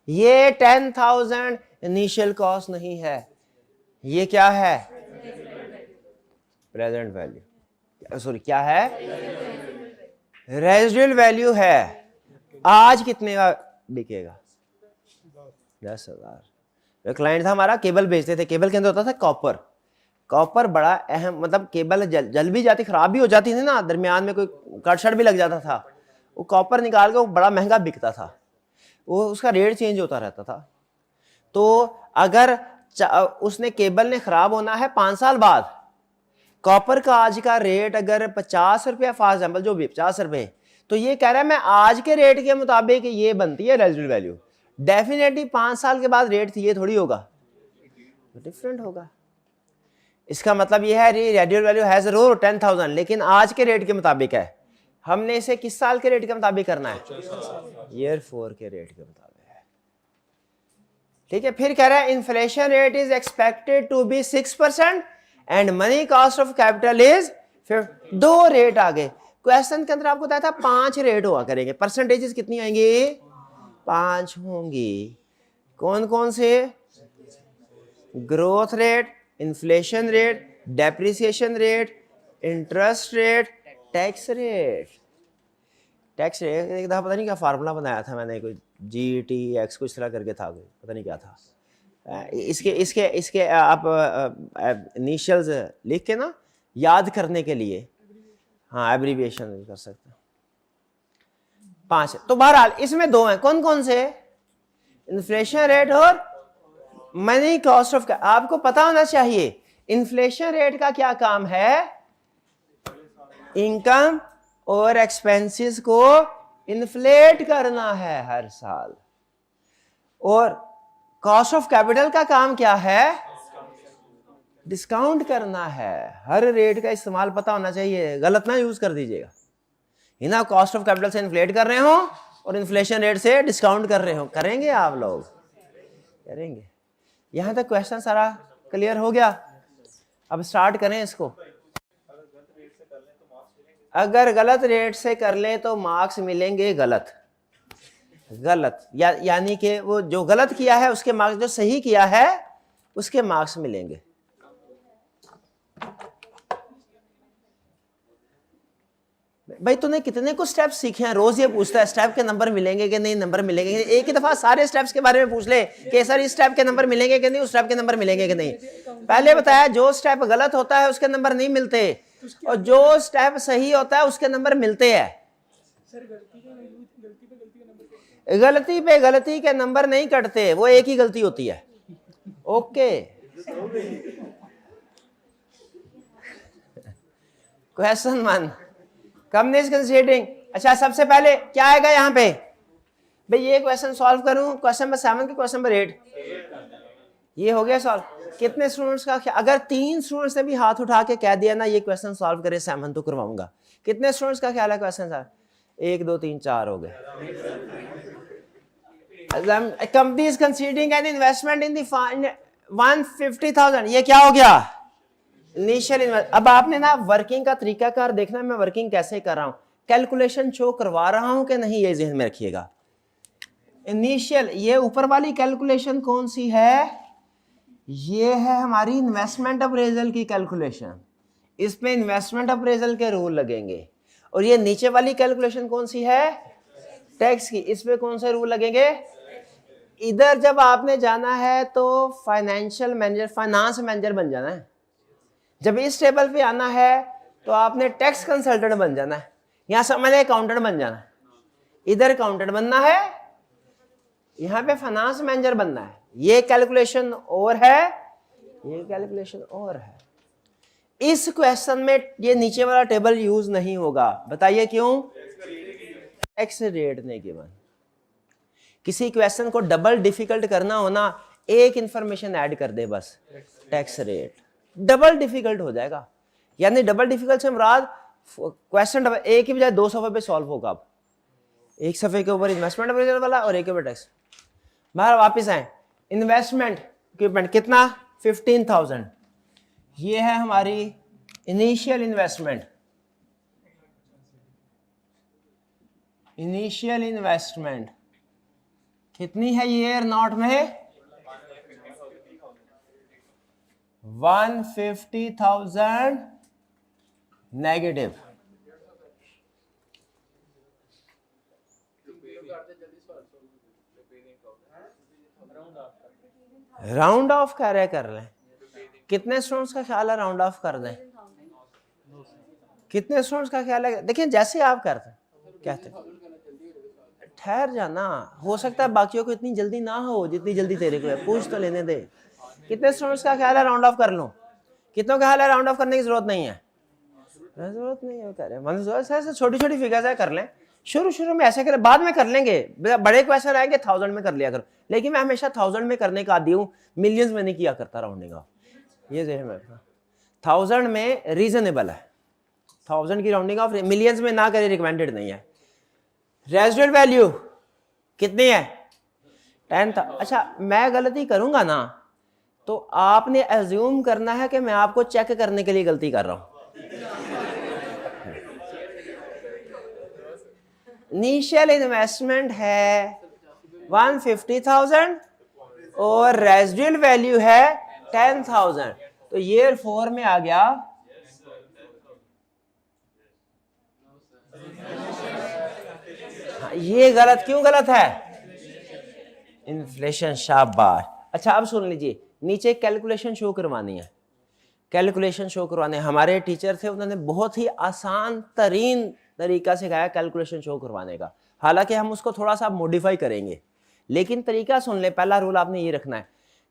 Speaker 1: ये 10,000 इनिशियल कॉस्ट नहीं है, ये क्या है प्रेजेंट वैल्यू, सॉरी क्या है रेजिडुअल वैल्यू है। आज कितने का बिकेगा 10,000। क्लाइंट था हमारा, केबल बेचते थे, केबल के अंदर होता था कॉपर, कॉपर बड़ा अहम, मतलब केबल जल भी जाती, खराब भी हो जाती थी ना, दरमियान में कोई कट शट भी लग जाता था, वो कॉपर निकाल के वो बड़ा महंगा बिकता था, वो उसका रेट चेंज होता रहता था। तो अगर उसने केबल ने खराब होना है 5 साल बाद, कॉपर का आज का रेट अगर 50 रुपया फॉर एग्जाम्पल, जो भी 50 रुपए, तो ये कह रहा है मैं आज के रेट के मुताबिक ये बनती है रेजिडुअल वैल्यू। डेफिनेटली 5 साल के बाद रेट ये थोड़ी होगा, डिफरेंट होगा। इसका मतलब ये है residual value has a root 10,000, लेकिन आज के रेट के मुताबिक है। हमने इसे किस साल के रेट के मुताबिक करना है, ईयर 4 के रेट के मुताबिक है। ठीक है, फिर कह रहा है inflation rate is expected to be 6% and money cost of capital is 2 rate आ गए। क्वेश्चन के अंदर आपको बताया था 5 रेट हुआ करेंगे, परसेंटेजेस कितनी आएंगी 5 होंगी। कौन कौन से, growth rate, inflation rate, depreciation rate, interest rate, tax rate. Tax rate एक दफा पता नहीं क्या फार्मूला बनाया था मैंने, कोई GTX कुछ तरह करके था, कोई पता नहीं क्या था। इसके इसके इसके आप इनिशियल्स लिख के ना याद करने के लिए, हाँ एब्रीविएशन कर सकते हैं। 5 तो बहरहाल इसमें 2 हैं, कौन कौन से, इन्फ्लेशन रेट और मनी कॉस्ट ऑफ। आपको पता होना चाहिए इन्फ्लेशन रेट का क्या काम है, इनकम और एक्सपेंसेस को इन्फ्लेट करना है हर साल, और कॉस्ट ऑफ कैपिटल का काम क्या है, डिस्काउंट करना है। हर रेट का इस्तेमाल पता होना चाहिए, गलत ना यूज कर दीजिएगा, ना कॉस्ट ऑफ कैपिटल से इन्फ्लेट कर रहे हो और इन्फ्लेशन रेट से डिस्काउंट कर रहे हो, करेंगे आप लोग, करेंगे। यहां तक क्वेश्चन सारा क्लियर हो गया, अब स्टार्ट करें इसको। अगर गलत रेट से कर ले तो मार्क्स मिलेंगे गलत, यानी कि वो जो गलत किया है उसके मार्क्स, जो सही किया है उसके मार्क्स मिलेंगे। भाई तूने कितने कुछ स्टेप्स सीखे हैं, रोज ये पूछता है स्टेप के नंबर मिलेंगे कि नहीं, नंबर मिलेंगे कि नहीं। एक ही दफा सारे स्टेप्स के बारे में पूछ ले कि सर इस स्टेप के नंबर मिलेंगे कि नहीं, उस स्टेप के नंबर मिलेंगे कि नहीं। पहले बताया जो स्टेप गलत होता है उसके नंबर नहीं मिलते, और जो स्टेप सही होता है उसके नंबर मिलते हैं। गलती पे गलती के नंबर नहीं कटते, वो एक ही गलती होती है। Okay, question 1 company is considering. अच्छा सबसे पहले क्या आएगा यहाँ पे भाई, ये क्वेश्चन सॉल्व करूं, क्वेश्चन नंबर 7 के क्वेश्चन नंबर 8, ये हो गया सॉल्व। कितने स्टूडेंट्स का, अगर 3 स्टूडेंट्स ने भी हाथ उठा के कह दिया ना ये क्वेश्चन सॉल्व करे 7 तो करवाऊंगा, कितने स्टूडेंट्स का ख्याल है क्वेश्चन सर? 1 2 3 4 हो गए। Company is considering an investment in the 150,000, ये क्या हो गया? Initial invest. अब आपने ना वर्किंग का तरीकाकार देखना, मैं वर्किंग कैसे कर रहा हूं, कैलकुलेशन शो करवा रहा हूं कि नहीं, ये ज़हन में रखिएगा। इनिशियल, ये ऊपर वाली कैलकुलेशन कौन सी है? ये है हमारी इन्वेस्टमेंट अप्रेजल की कैलकुलेशन, इसमें इन्वेस्टमेंट अप्रेजल के रूल लगेंगे। और ये नीचे वाली कैलकुलेशन कौन सी है? टैक्स की, इसमें कौन से रूल लगेंगे? इधर जब आपने जाना है तो फाइनेंशियल मैनेजर, फाइनेंस मैनेजर बन जाना है। जब इस टेबल पे आना है तो आपने टैक्स कंसल्टेंट बन जाना है, यहां से मैंने अकाउंटेंट बन जाना है, इधर अकाउंटेंट बनना है, यहां पे फाइनेंस मैनेजर बनना है। ये कैलकुलेशन और है, ये कैलकुलेशन और है। इस क्वेश्चन में ये नीचे वाला टेबल यूज नहीं होगा, बताइए क्यों? टैक्स रेट ने गिवन। किसी क्वेश्चन को डबल डिफिकल्ट करना हो ना, एक इंफॉर्मेशन ऐड कर दे बस, टैक्स रेट, डबल डिफिकल्ट हो जाएगा। यानी डबल डिफिकल्ट से मुराद क्वेश्चन एक ही बजाय 2 सफ़े पे सॉल्व होगा। अब एक सफ़े के ऊपर इन्वेस्टमेंट अप्रेजल वाला और एक के ऊपर टैक्स। बाहर वापस आए, इन्वेस्टमेंट इक्विपमेंट कितना? 15,000, ये है हमारी इनिशियल इन्वेस्टमेंट। इनिशियल इन्वेस्टमेंट कितनी है ईयर नॉट में? 150,000 नेगेटिव। राउंड ऑफ कर रहे, कर लें। कितने स्टूडेंट्स का ख्याल है राउंड ऑफ कर दें? कितने स्टूडेंट्स का ख्याल है? देखिए जैसे आप करते कहते, ठहर जाना, हो सकता है बाकियों को इतनी जल्दी ना हो जितनी जल्दी तेरे को है, पूछ तो लेने दे। कितने स्टूडेंट्स का ख्याल है राउंड ऑफ कर लूं? कितनों का ख्याल है राउंड ऑफ करने की जरूरत नहीं है? जरूरत नहीं है, कह रहे हैं छोटी छोटी फिगर्स है, कर लें। शुरू में ऐसे करें, बाद में कर लेंगे, बड़े क्वेश्चन आएंगे 1000 में कर लिया करो, लेकिन मैं हमेशा 1000 में करने का आदी हूँ, मिलियंस में नहीं किया करता राउंडिंग ऑफ। ये ज़हन में रखना, 1000 में रीजनेबल है, 1000 की राउंडिंग ऑफ, मिलियंस में ना करे, रिकमेंडेड नहीं है। रेजिडुअल वैल्यू कितनी है? 10,000। अच्छा मैं गलती करूंगा ना तो आपने एज्यूम करना है कि मैं आपको चेक करने के लिए गलती कर रहा हूं। इनिशियल इन्वेस्टमेंट है 150,000 और रेजिडुअल वैल्यू है 10,000, तो ईयर 4 में आ गया ये गलत। क्यों गलत है? इन्फ्लेशन, शाबाश। अच्छा अब सुन लीजिए, नीचे कैलकुलेशन शो करवानी है, कैलकुलेशन शो करवाने। हमारे टीचर थे, उन्होंने बहुत ही आसान तरीन तरीका सिखाया कैलकुलेशन शो करवाने का, हालांकि हम उसको थोड़ा सा मॉडिफाई करेंगे, लेकिन तरीका सुन ले। पहला रूल आपने ये रखना है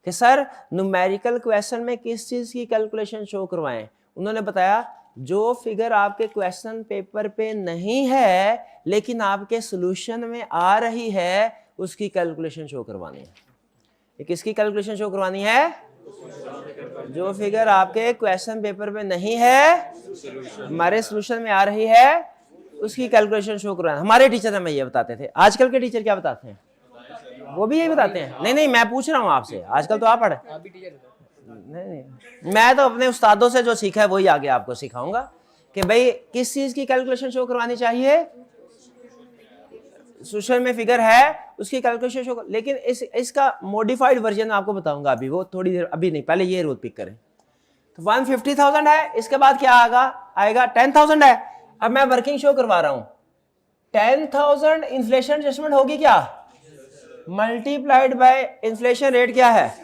Speaker 1: कि सर न्यूमेरिकल क्वेश्चन में किस चीज़ की कैलकुलेशन शो करवाएं। उन्होंने बताया जो फिगर आपके क्वेश्चन पेपर पे नहीं है लेकिन आपके सॉल्यूशन में आ रही है उसकी कैलकुलेशन शो करवानी है। किसकी कैलकुलेशन शो करवानी है? जो फिगर आपके क्वेश्चन पेपर पे नहीं है, हमारे सॉल्यूशन में आ रही है, उसकी कैलकुलेशन शो करवाना। हमारे टीचर हमें ये बताते थे। आजकल के टीचर क्या बताते हैं? वो भी यही बताते हैं। नहीं मैं पूछ रहा हूँ आपसे, आजकल तो आप पढ़े। नहीं मैं तो अपने उस्तादों से जो सीखा है वही आगे आपको सिखाऊंगा कि भाई किस चीज की कैलकुलेशन शो करवानी चाहिए। सॉल्यूशन में फिगर है उसकी कैलकुलेशन शो, लेकिन इसका मॉडिफाइड वर्जन आपको बताऊंगा अभी, वो थोड़ी देर, अभी नहीं, पहले ये रूल पिक करें। तो 150,000 है, इसके बाद क्या आएगा 10,000 है। अब मैं वर्किंग शो करवा रहा हूं, 10,000 इन्फ्लेशन एडजस्टमेंट होगी क्या? मल्टीप्लाइड बाय इन्फ्लेशन रेट क्या है?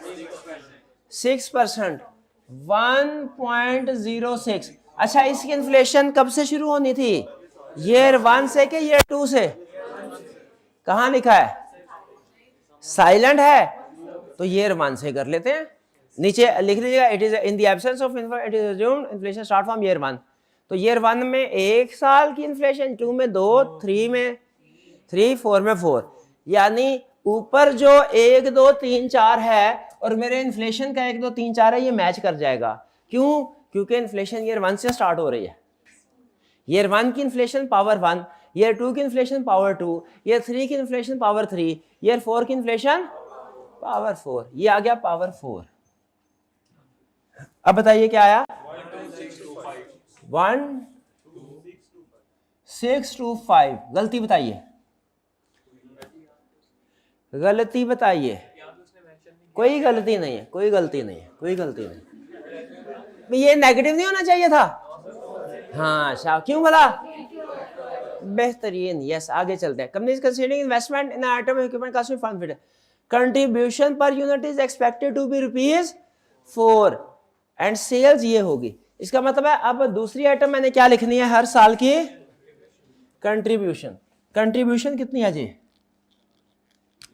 Speaker 1: 6%, 1.06। अच्छा इसकी इन्फ्लेशन कब से शुरू होनी थी? ईयर 1 से के ईयर 2 से? कहां लिखा है? साइलेंट है तो ईयर 1 से कर लेते हैं, नीचे लिख लीजिएगा it is in the absence of it is assumed inflation start from year 1। तो ईयर 1 में 1 साल की इन्फ्लेशन, 2 में 2, 3 में 3, 4 में 4, यानी ऊपर जो 1 2 3 4 है और मेरे इन्फ्लेशन का 1 2 3 4 है, ये मैच कर जाएगा। क्यों? क्योंकि इन्फ्लेशन ईयर 1 से स्टार्ट हो रही है। ईयर 1 की इन्फ्लेशन पावर 1, ईयर 2 की इन्फ्लेशन पावर 2, ईयर 3 की इन्फ्लेशन पावर 3, ईयर 4 की इन्फ्लेशन पावर 4, ये आ गया पावर 4। अब बताइए क्या आया? 1625। गलती बताइए, गलती बताइए। कोई गलती नहीं है, कोई गलती नहीं है, कोई गलती नहीं। ये नेगेटिव नहीं होना चाहिए था। हाँ शाह, क्यों बोला? बेहतरीन, यस। आगे चलते हैं। Companies considering investment in item equipment cost fund fit, contribution per unit is expected to be ₹4 and sales ये होगी। इसका मतलब है अब दूसरी आइटम मैंने क्या लिखनी है? हर साल की कंट्रीब्यूशन। कंट्रीब्यूशन कितनी है जी?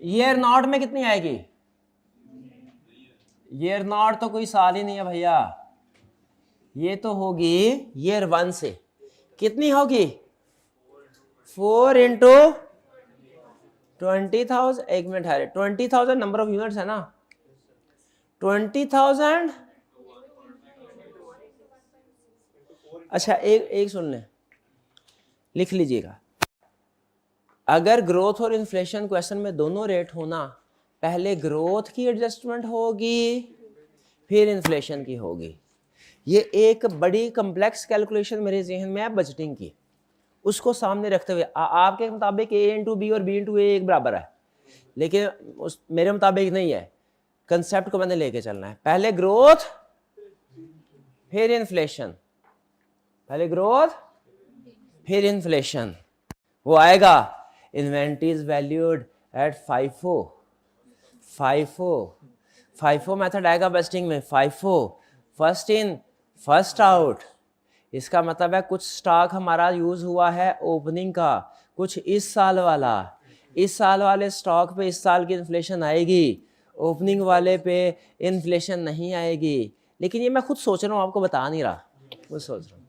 Speaker 1: ईयर नॉट में कितनी आएगी? ईयर नॉट तो कोई साल ही नहीं है भैया, ये तो होगी ईयर 1 से। कितनी होगी? 4 इंटू 20,000। एक मिनट है, 20,000 नंबर ऑफ यूनिट्स है ना? 20,000। अच्छा एक सुन लें, लिख लीजिएगा। अगर ग्रोथ और इन्फ्लेशन क्वेश्चन में दोनों रेट होना, पहले ग्रोथ की एडजस्टमेंट होगी फिर इन्फ्लेशन की होगी। ये एक बड़ी कम्प्लेक्स कैलकुलेशन मेरे जहन में है बजटिंग की, उसको सामने रखते हुए आपके मुताबिक A इंटू बी और B इंटू ए एक बराबर है, लेकिन मेरे मुताबिक नहीं है। कंसेप्ट को मैंने लेके चलना है। पहले ग्रोथ फिर इन्फ्लेशन, पहले ग्रोथ फिर इन्फ्लेशन। वो आएगा inventories valued at FIFO method आएगा बजटिंग में। FIFO, first in first out. इसका मतलब है कुछ स्टॉक हमारा यूज हुआ है ओपनिंग का, कुछ इस साल वाला। इस साल वाले स्टॉक पे इस साल की इन्फ्लेशन आएगी, ओपनिंग वाले पे इन्फ्लेशन नहीं आएगी। लेकिन ये मैं खुद सोच रहा हूँ, आपको बता नहीं रहा, खुद सोच रहा हूँ।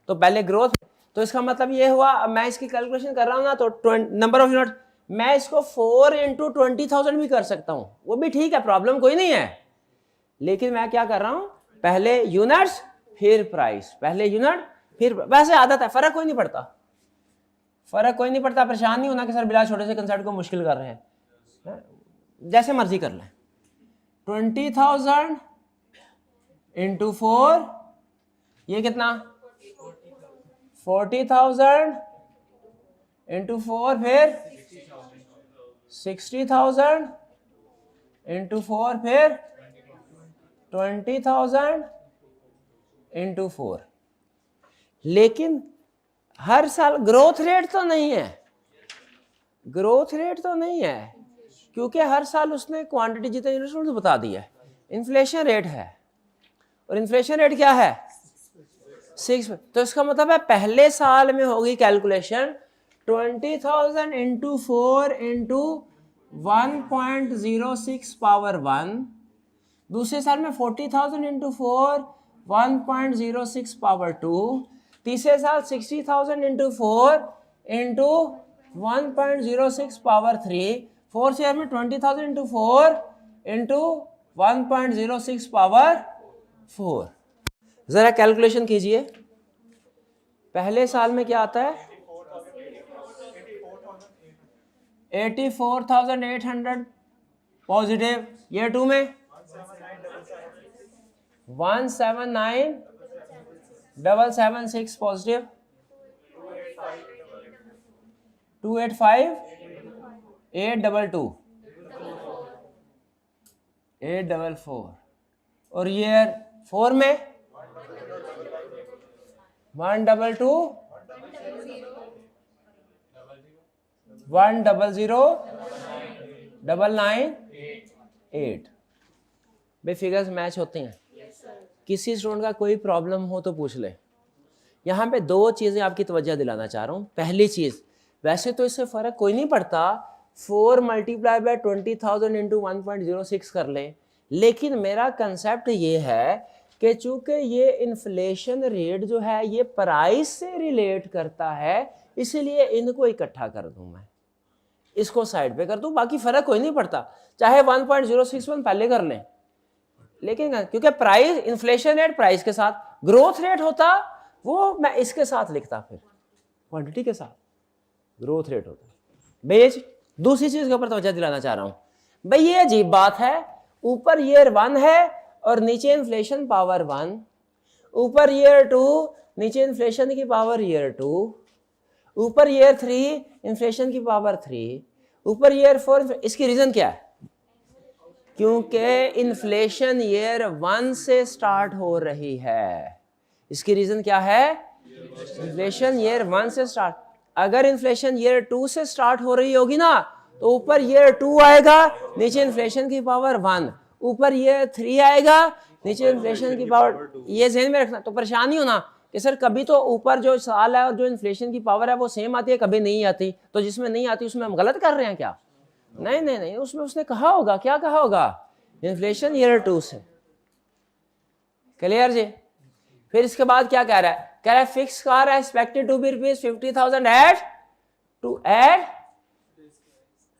Speaker 1: तो पहले ग्रोथ, तो इसका मतलब ये हुआ, अब मैं इसकी कैलकुलेशन कर रहा हूँ ना, तो नंबर ऑफ यूनिट मैं इसको 4 इंटू 20,000 भी कर सकता हूँ, वो भी ठीक है, प्रॉब्लम कोई नहीं है। लेकिन मैं क्या कर रहा हूँ? पहले यूनिट्स फिर प्राइस, पहले यूनिट फिर। वैसे आदत है, फर्क कोई नहीं पड़ता, फर्क कोई नहीं पड़ता। परेशान नहीं होना कि सर बिला छोटे से कंसेप्ट को मुश्किल कर रहे हैं, जैसे मर्जी कर लें। 20,000 इंटू 4, ये कितना? 40,000 इंटू 4, फिर 60,000 इंटू 4, फिर 20,000 इंटू 4। लेकिन हर साल ग्रोथ रेट तो नहीं है, ग्रोथ रेट तो नहीं है, क्योंकि हर साल उसने क्वांटिटी जितने यूनिट्स बता दी है। इन्फ्लेशन रेट है, और इन्फ्लेशन रेट क्या है? 6। तो इसका मतलब है पहले साल में होगी कैलकुलेशन 20,000 इंटू 4 इंटू 1.06 पावर 1। दूसरे साल में 40,000 इंटू 4 1.06 पावर 2। तीसरे साल 60,000 into 4 into 1.06 power 3। Fourth year में 20,000 इंटू 4 इंटू 1.06 पावर 4। जरा कैलकुलेशन कीजिए, पहले साल में क्या आता है? 84,800 पॉजिटिव। ईयर 2 में 179,776 पॉजिटिव। 285,822 844। और ईयर 4 में 122,100,998। भाई फिगर्स मैच होते हैं। किसी स्टूडेंट का कोई प्रॉब्लम हो तो पूछ ले। यहाँ पे दो चीज़ें आपकी तवज्जो दिलाना चाह रहा हूँ। पहली चीज़, वैसे तो इससे फ़र्क कोई नहीं पड़ता, 4 मल्टीप्लाई बाय 20,000 इंटू 1.06 कर लें, लेकिन मेरा कंसेप्ट ये है कि चूंकि ये इन्फ्लेशन रेट जो है ये प्राइस से रिलेट करता है, इसीलिए इनको इकट्ठा कर दूं मैं, इसको साइड पे कर दूं, बाकी फर्क कोई नहीं पड़ता, चाहे 1.061 पहले कर लें, लेकिन क्योंकि प्राइस इन्फ्लेशन रेट प्राइस के साथ, ग्रोथ रेट होता वो मैं इसके साथ लिखता, फिर क्वांटिटी के साथ ग्रोथ रेट होता। भाई दूसरी चीज के ऊपर तवज्जो दिलाना चाह रहा हूं, भाई ये अजीब बात है, ऊपर ईयर 1 है और नीचे इन्फ्लेशन पावर 1, ऊपर ईयर 2 नीचे इन्फ्लेशन की पावर ईयर 2, ऊपर ईयर 3 इन्फ्लेशन की पावर 3, ऊपर ईयर 4। इसकी रीजन क्या है? क्योंकि इन्फ्लेशन ईयर 1 से स्टार्ट हो रही है। इसकी रीजन क्या है? इन्फ्लेशन ईयर 1 से स्टार्ट। अगर इन्फ्लेशन ईयर 2 से स्टार्ट हो रही होगी ना, तो ऊपर ईयर 2 आएगा, नीचे इन्फ्लेशन की पावर 1, ऊपर ईयर 3 आएगा, नीचे इन्फ्लेशन की पावर, ये ध्यान में रखना। तो परेशानी हो ना कि सर कभी तो ऊपर जो साल है और जो इन्फ्लेशन की पावर है वो सेम आती है, कभी नहीं आती, तो जिसमें नहीं आती उसमें हम गलत कर रहे हैं क्या? नहीं नहीं नहीं, उसमें उसने कहा होगा, क्या कहा होगा? इन्फ्लेशन ईयर 2 से। क्लियर जी? फिर इसके बाद क्या कह रहा है? कह रहा है फिक्स कार है expected to be rupees 50,000 at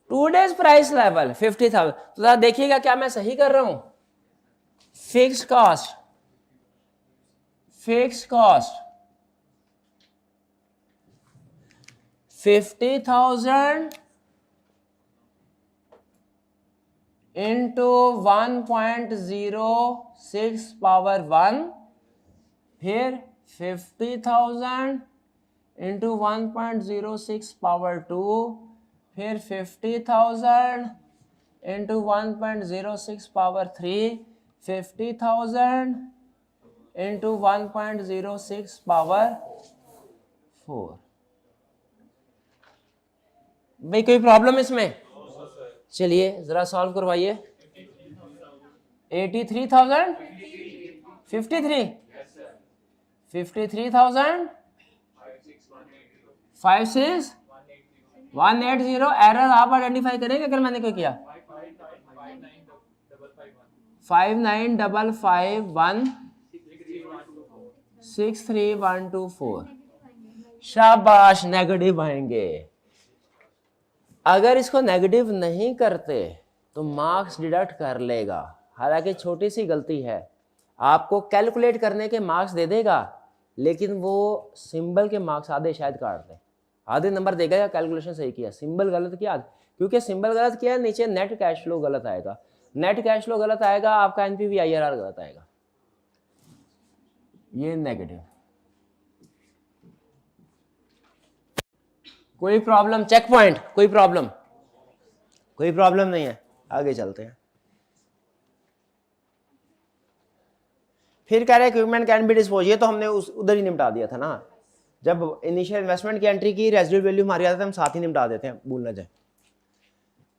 Speaker 1: 2 days price level 50,000। तो जरा देखिएगा क्या मैं सही कर रहा हूं? फिक्स कॉस्ट 50,000 इंटू 1.06 पावर 1, फिर 50,000 इंटू 1.06 पावर 2, फिर 50,000 इंटू 1.06 पावर 3, 50,000 इंटू 1.06 पावर 4। भाई कोई प्रॉब्लम इसमें? चलिए जरा सॉल्व करवाइए। 83,000 53,000 56,180। एरर आप आइडेंटिफाई करेंगे अगर मैंने कोई किया? 5955163124। शाबाश, नेगेटिव आएंगे। अगर इसको नेगेटिव नहीं करते तो मार्क्स डिडक्ट कर लेगा, हालांकि छोटी सी गलती है, आपको कैलकुलेट करने के मार्क्स दे देगा, लेकिन वो सिंबल के मार्क्स आधे शायद काट दे, आधे नंबर देगा या कैलकुलेशन सही किया, सिंबल गलत किया, क्योंकि सिंबल गलत किया, नीचे नेट कैश फ्लो गलत आएगा, नेट कैश फ्लो गलत आएगा, आपका एनपीवी आईआरआर गलत आएगा, ये नेगेटिव। कोई प्रॉब्लम? चेक पॉइंट, कोई प्रॉब्लम? कोई प्रॉब्लम नहीं है, आगे चलते हैं। फिर कह रहे इक्विपमेंट कैन बी डिस्पोज, ये तो हमने उधर ही निपटा दिया था ना, जब इनिशियल इन्वेस्टमेंट की एंट्री की, रेजिडुअल वैल्यू हमारी आती है, हम साथ ही निपटा देते हैं, भूल ना जाए।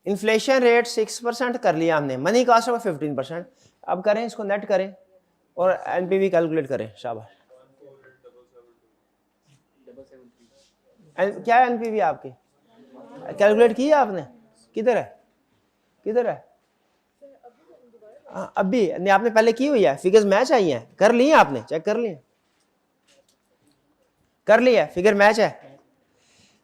Speaker 1: इन्फ्लेशन रेट 6% कर लिया हमने, मनी कॉस्ट ऑफ 15%। अब करें इसको नेट करें और एनपीवी कैलकुलेट करें। शाबाश। क्या है एनपीवी आपकी? कैलकुलेट की है आपने? किधर है? किधर है? अभी नहीं, आपने पहले की हुई है, फिगर्स मैच आई हैं, कर ली है आपने, चेक कर ली, कर ली है, फिगर मैच है।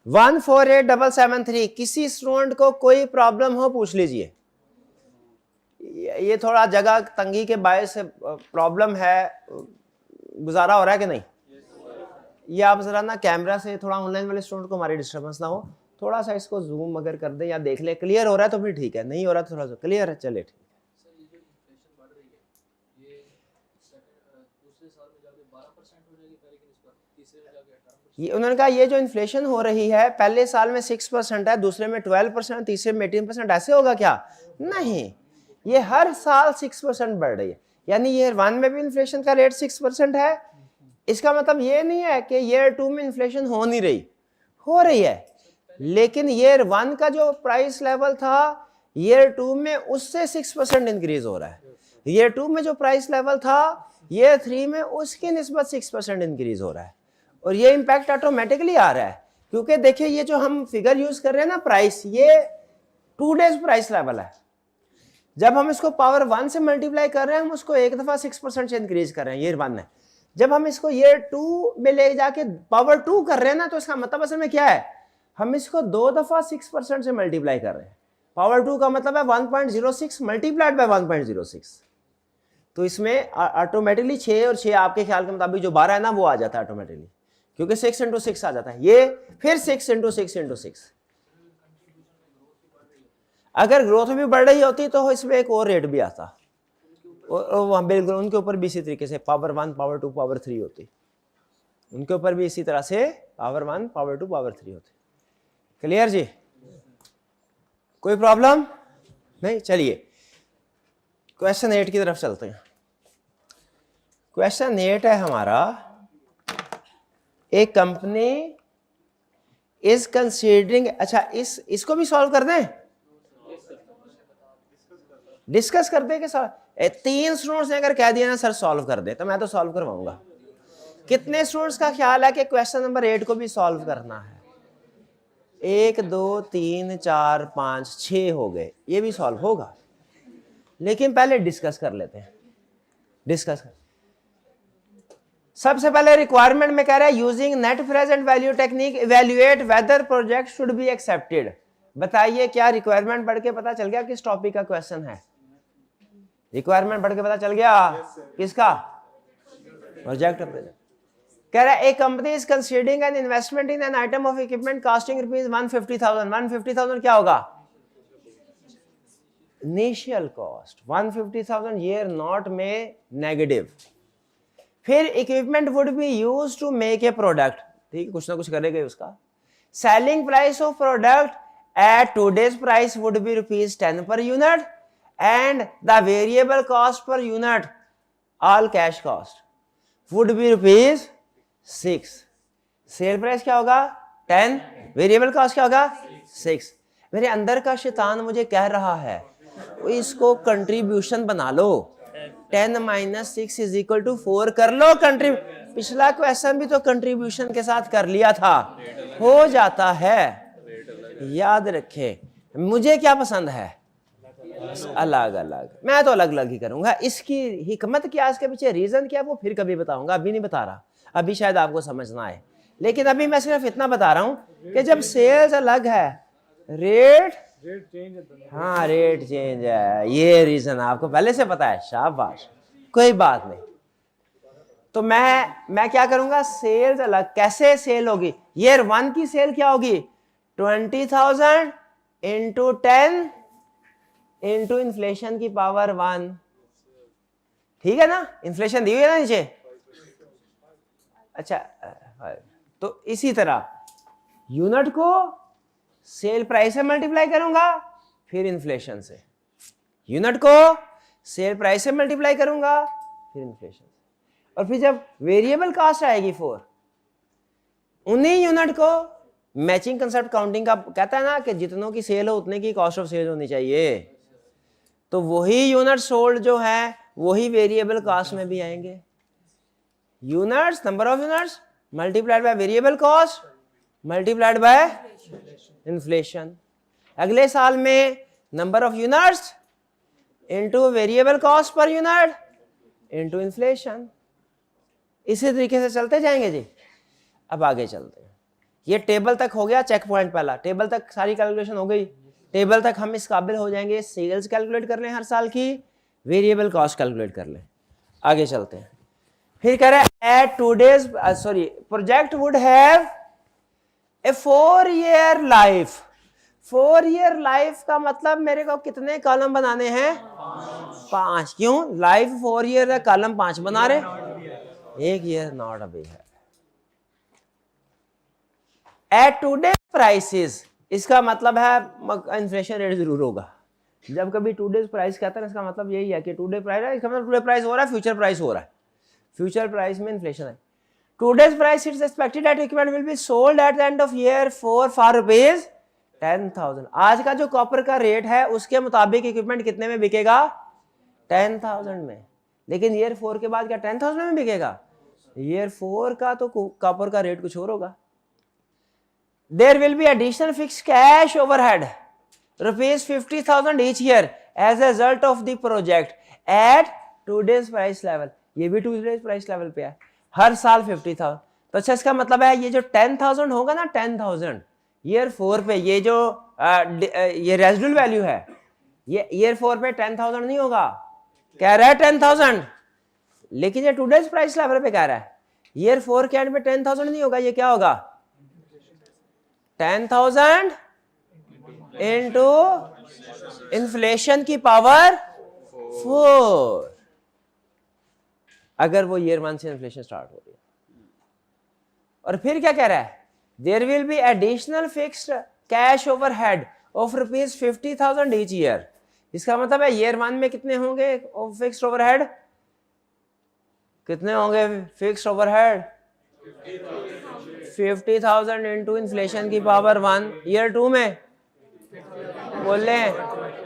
Speaker 1: 148773। किसी स्टूडेंट को कोई प्रॉब्लम हो पूछ लीजिए, ये थोड़ा जगह तंगी के बायस से प्रॉब्लम है, गुजारा हो रहा है कि नहीं? ये आप जरा ना कैमरा से थोड़ा, ऑनलाइन वाले स्टूडेंट को हमारी डिस्टर्बेंस ना हो, थोड़ा सा इसको जूम अगर कर दे या देख ले, क्लियर हो रहा है तो फिर ठीक है, नहीं हो रहा तो थोड़ा सा क्लियर है, चले ठीक है। ये उन्होंने कहा ये जो इन्फ्लेशन हो रही है पहले साल में 6% है, दूसरे में 12%, तीसरे में 18%, ऐसे होगा क्या? नहीं, ये हर साल 6% बढ़ रही है, यानी ईयर 1 में भी इन्फ्लेशन का रेट 6% है। इसका मतलब ये नहीं है कि ईयर 2 में इन्फ्लेशन हो नहीं रही, हो रही है, लेकिन ईयर 1 का जो प्राइस लेवल था ईयर 2 में उससे 6% इंक्रीज हो रहा है, ईयर 2 में जो प्राइस लेवल था ईयर 3 में उसकी निस्बत 6% इंक्रीज हो रहा है, और ये इम्पैक्ट ऑटोमेटिकली आ रहा है, क्योंकि देखिए ये जो हम फिगर यूज कर रहे हैं ना प्राइस, ये 2 days प्राइस लेवल है, जब हम इसको पावर 1 से मल्टीप्लाई कर रहे हैं हम उसको एक दफा 6% से इंक्रीज कर रहे हैं, ये 1 है। जब हम इसको ये 2 में ले जाके पावर 2 कर रहे हैं ना, तो इसका मतलब असल में क्या है, हम इसको 2 दफा 6% से मल्टीप्लाई कर रहे हैं। पावर 2 का मतलब है 1.06 मल्टीप्लाइड बाय 1.06। तो इसमें ऑटोमेटिकली 6 और 6 आपके ख्याल के मुताबिक जो 12 है ना, वो आ जाता है ऑटोमेटिकली, क्योंकि 6 × 6 आ जाता है। ये फिर 6 × 6 × 6। अगर ग्रोथ भी बढ़ रही होती तो इसमें एक और रेट भी आता, और वहाँ बिल्कुल उनके ऊपर भी इसी तरीके से पावर 1 पावर 2 पावर 3 होती, उनके ऊपर भी इसी तरह से पावर 1 पावर 2 पावर 3 होती। क्लियर जी? कोई प्रॉब्लम नहीं? चलिए क्वेश्चन 8 की तरफ चलते हैं। क्वेश्चन 8 है हमारा, एक कंपनी इज कंसीडरिंग, अच्छा इसको भी सॉल्व कर दें, डिस्कस करते कि 3 स्टूडेंट्स ने अगर कह दिया ना सर सॉल्व कर दे, तो मैं तो सॉल्व करवाऊंगा। कितने स्टूडेंट्स का ख्याल है कि क्वेश्चन नंबर 8 को भी सॉल्व करना है? 1 2 3 4 5 6 हो गए, ये भी सॉल्व होगा, लेकिन पहले डिस्कस कर लेते हैं। डिस्कस कर, सबसे पहले रिक्वायरमेंट में कह रहा है using net present value technique evaluate whether project should be accepted. बताइए क्या रिक्वायरमेंट पढ़ के पता चल गया किस टॉपिक का क्वेश्चन है? रिक्वायरमेंट पढ़ के पता चल गया किसका? Project present. कह रहा है a company is considering an investment in an item of equipment costing ₹150,000। 150,000 क्या होगा? इनिशियल कॉस्ट 150,000 ईयर नॉट में नेगेटिव। फिर equipment would be used to make a product, ठीक, कुछ ना कुछ करेगा उसका। Selling price of product at today's price would be ₹10 per unit and the variable cost per unit, all cash cost, would be ₹6। Sale price क्या होगा? 10, variable cost क्या होगा? 6। मेरे अंदर का शैतान मुझे कह रहा है इसको कंट्रीब्यूशन बना लो, 10 - 6 = 4 कर लो। पिछला क्वेश्चन भी तो कंट्रीब्यूशन के साथ कर लिया था, हो जाता है। याद रखें, मुझे क्या पसंद है? अलग अलग, मैं तो अलग अलग ही करूंगा। इसकी हिकमत क्या, इसके पीछे रीजन क्या, वो फिर कभी बताऊंगा, अभी नहीं बता रहा, अभी शायद आपको समझना आए। लेकिन अभी मैं सिर्फ इतना बता रहा हूं कि जब सेल्स अलग है, रेट चेंज, हाँ रेट चेंज है, ये रीजन आपको पहले से पता है, शाबाश, कोई बात नहीं। तो मैं क्या करूंगा, सेल्स अलग। कैसे सेल होगी? ईयर 1 की सेल क्या होगी? 20,000 × 10 × इन्फ्लेशन की पावर 1, ठीक है ना? इन्फ्लेशन दी हुई है ना नीचे। अच्छा, तो इसी तरह यूनिट को सेल प्राइस से मल्टीप्लाई करूंगा, फिर इन्फ्लेशन से। यूनिट को सेल प्राइस से मल्टीप्लाई करूंगा, फिर इन्फ्लेशन से, और फिर जब वेरिएबल कॉस्ट आएगी 4, उन्हीं यूनिट को मैचिंग कंसेप्ट काउंटिंग का कहता है ना कि जितनों की सेल हो उतने की कॉस्ट ऑफ सेल होनी चाहिए। तो वही यूनिट सोल्ड जो है वही वेरिएबल कॉस्ट में भी आएंगे। Units, number of units multiplied by variable cost multiplied by inflation. अगले साल में number of units into variable cost per unit into inflation. इसी तरीके से चलते जाएंगे जी। अब आगे चलते हैं। ये टेबल तक हो गया चेक पॉइंट पहला, टेबल तक सारी कैलकुलेशन हो गई। टेबल तक हम इस काबिल हो जाएंगे, सेल्स कैलकुलेट कर लें हर साल की, वेरिएबल कॉस्ट कैलकुलेट कर लें। आगे चलते हैं। फिर कह रहे हैं at today's project would have a 4 year life. 4 year life का मतलब मेरे को कितने कॉलम बनाने हैं? 5। क्यों? लाइफ 4 ईयर है, कॉलम 5 बना रहे। 1 ईयर नॉट अ बिग है। एट टूडे प्राइसेस, इसका मतलब है इन्फ्लेशन रेट जरूर होगा। जब कभी टूडे प्राइस कहता है इसका मतलब यही है कि टूडे प्राइस है, इसका मतलब टूडे प्राइस हो रहा है, फ्यूचर प्राइस हो रहा है, फ्यूचर प्राइस में इन्फ्लेशन है। Today's price it's expected that equipment will be sold at the end of year four ₹10,000। आज का जो कॉपर का रेट है उसके मुताबिक इक्विपमेंट कितने में बिकेगा? 10,000 में। लेकिन ईयर 4 के बाद क्या 10,000 में बिकेगा? ईयर 4 का तो कॉपर का रेट कुछ और होगा। There will be additional fixed cash overhead ₹50,000 each year as a result of the project at today's price level, ये भी टूडेज प्राइस लेवल पे है, हर साल 50,000। तो अच्छा इसका मतलब है ये जो 10,000 होगा ना, 10,000 ईयर 4 पे, ये जो ये रेजिडुअल वैल्यू है, ये ईयर 4 पे 10,000 नहीं होगा, कह रहा है 10,000, लेकिन ये टूडेज प्राइस लेवल पे कह रहा है ईयर 4 के एंड में 10,000 नहीं होगा, ये क्या होगा 10,000 इंटू इन्फ्लेशन की पावर 4, अगर वो ईयर 1 से इन्फ्लेशन स्टार्ट हो रही है। और फिर क्या कह रहा है, there will be additional fixed cash overhead of ₹50,000 each year. इसका मतलब है ईयर 1 में कितने होंगे फिक्स्ड ओवरहेड, कितने होंगे फिक्स्ड ओवरहेड 50,000 इंटू इन्फ्लेशन की पावर 1। ईयर 2 में बोल रहे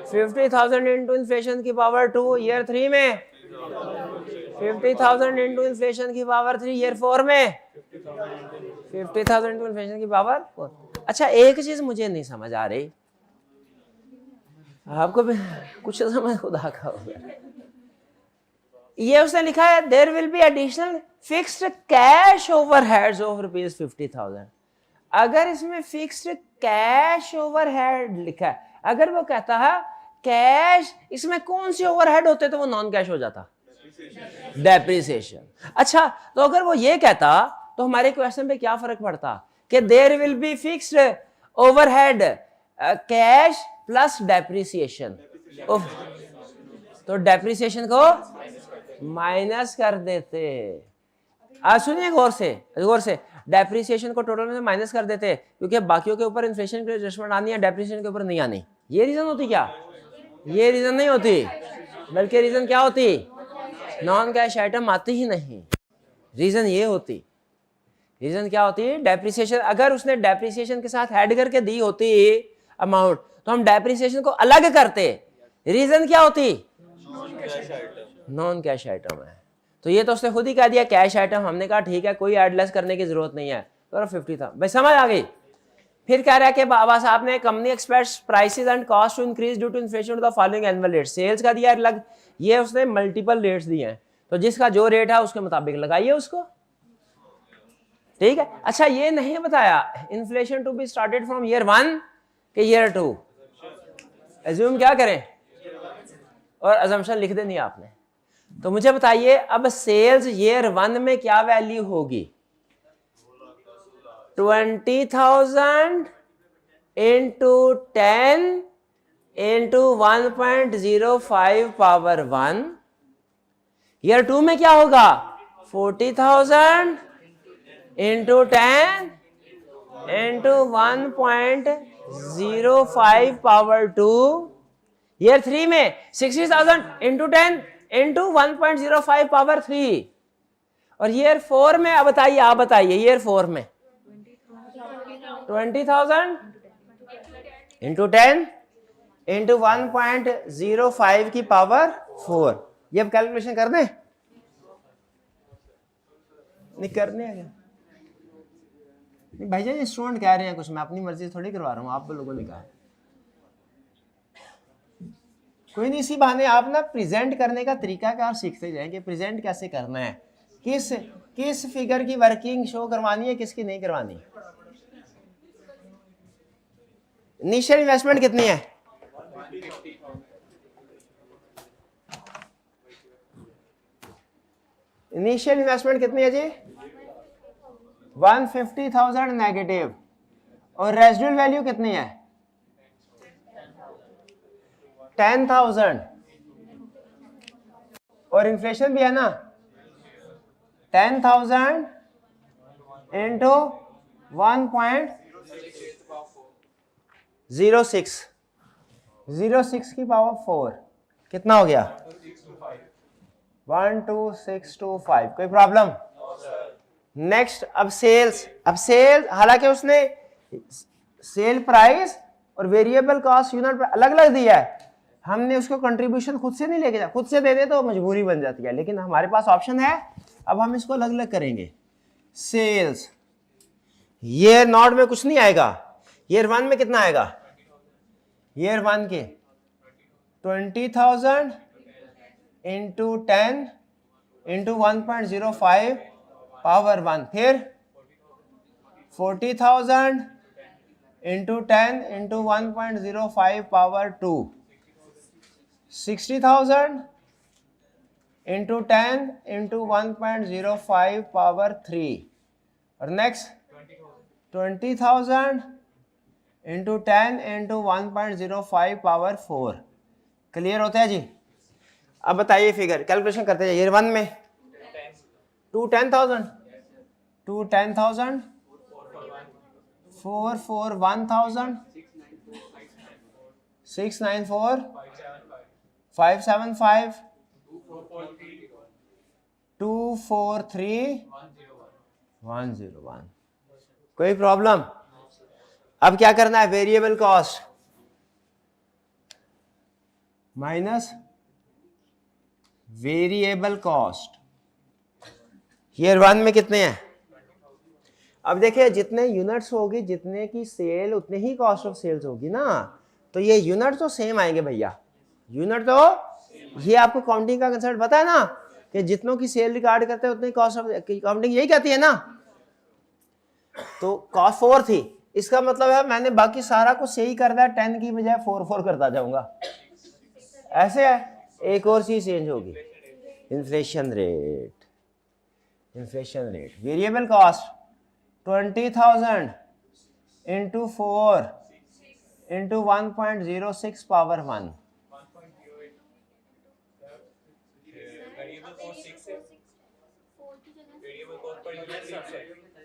Speaker 1: 50,000 इंटू इन्फ्लेशन की पावर 2। ईयर 3 में 50,000 इंटू इन्फ्लेशन की पावर 3। ईयर 4 में 50,000 इंटू इन्फ्लेशन की पावर 4। अच्छा एक चीज मुझे नहीं समझ आ रही, आपको भी कुछ समझ खुदा का होगा, ये उसने लिखा है there will be additional fixed cash overheads of ₹50,000। अगर इसमें फिक्स्ड कैश ओवरहेड लिखा है, अगर वो कहता है कैश, इसमें कौन सी ओवरहेड होते तो वो नॉन कैश हो जाता, डेप्रिसिएशन। अच्छा तो अगर वो ये कहता तो हमारे क्वेश्चन पे क्या फर्क पड़ता कि there will be fixed overhead cash plus depreciation, तो डेप्रिसिएशन को माइनस कर देते। सुनिए गौर से, डेप्रिसिएशन को टोटल में माइनस कर देते क्योंकि बाकियों के ऊपर इन्फ्लेशन की एडजस्टमेंट आनी है, डेप्रिसिएशन के ऊपर नहीं आनी। ये रीजन होती क्या, ये रीजन नहीं होती, बल्कि रीजन क्या होती, नॉन कैश आइटम आती ही नहीं, रीजन ये होती। रीजन क्या होती, डेप्रिसिएशन। अगर उसने डेप्रिसिएशन के साथ ऐड करके दी होती अमाउंट तो हम डेप्रिसिएशन को अलग करते, रीजन क्या होती, नॉन कैश आइटम है। तो ये तो उसने खुद ही कह दिया कैश आइटम, हमने कहा ठीक है कोई ऐड लेस करने की जरूरत नहीं है, तो 50 था भाई, समझ आ गई। फिर कह रहा है कि बाबा साहब ने company expects prices and cost to increase due to inflation to the following annual rate. Sales का दिया अलग, ये उसने मल्टीपल रेट्स दिए हैं, तो जिसका जो रेट है उसके मुताबिक लगाइए उसको, ठीक है। अच्छा ये नहीं बताया inflation to be started from year 1 के ईयर 2, एज्यूम क्या करें, और अजम्पशन लिख देनी आपने। तो मुझे बताइए अब सेल्स ईयर 1 में क्या वैल्यू होगी, 20,000 इंटू 10 इंटू 1.05 पावर 1। ईयर 2 में क्या होगा 40,000 इंटू 10 इंटू 1.05 पावर 2। ईयर 3 में 60,000 इंटू 10 इंटू 1.05 पावर 3। और ईयर 4 में अब बताइए, आप बताइए ईयर 4 में 20,000 इंटू 10 इंटू 1.05 की पावर 4। ये अब कैलकुलेशन कर दें, नहीं करने है क्या, नहीं भाईजान स्टूडेंट कह रहे हैं कुछ, मैं अपनी मर्जी थोड़ी करवा रहा हूँ, आप लोगों ने कहा। कोई नहीं, इसी बहाने आप ना प्रेजेंट करने का तरीका कार सीखते जाएं कि प्रेजेंट कैसे करना है, किस फिगर की वर्किंग शो करवानी है, किसकी नहीं करवानी। इनिशियल इन्वेस्टमेंट कितनी है, इनिशियल इन्वेस्टमेंट कितनी है जी 150,000 नेगेटिव, और रेजिडुअल वैल्यू कितनी है 10,000, और इन्फ्लेशन भी है ना 10,000 इंटू 1.06 की पावर 4 कितना हो गया 12625। कोई प्रॉब्लम? नेक्स्ट अब सेल्स, हालांकि उसने सेल प्राइस और वेरिएबल कॉस्ट यूनिट अलग अलग दिया है, हमने उसको कंट्रीब्यूशन खुद से नहीं लेके जा, खुद से दे दे तो मजबूरी बन जाती है, लेकिन हमारे पास ऑप्शन है, अब हम इसको अलग अलग करेंगे। सेल्स ईयर नॉट में कुछ नहीं आएगा, ईयर 1 में कितना आएगा, ईयर 1 के 20,000 इंटू 10 इंटू 1.05 पावर 1, फिर 40,000 into 10 into 1.05 power 2, 60,000 into 10 into 1.05 power 3, और next 20,000 into 10 into 1.05 power 4। Clear होता है जी? अब बताइए फिगर कैलकुलेशन करते जाइए। ईयर 1 में 2 10,000, 2 10,000, 4 4 1,000, 6 9 4 5 7 5 2 4 3 1 0 1। कोई प्रॉब्लम? अब क्या करना है? Variable cost minus variable cost. Year 1 में कितने हैं? अब देखिए जितने यूनिट्स होगी, जितने की सेल उतने ही कॉस्ट ऑफ सेल्स होगी ना, तो ये यूनिट तो सेम आएंगे भैया। यूनिट तो ये आपको काउंटिंग का कंसेप्ट पता है ना, कि जितनों की सेल रिकॉर्ड करते हैं उतनी कॉस्ट ऑफ काउंटिंग यही कहती है ना। तो कॉस्ट 4 थी, इसका मतलब है मैंने बाकी सारा कुछ सही कर दिया, 10 की बजाय 4 4 करता जाऊंगा। ऐसे है। एक और चीज चेंज होगी, inflation rate. Inflation rate variable cost 20,000 into 4 into 1.06 power 1।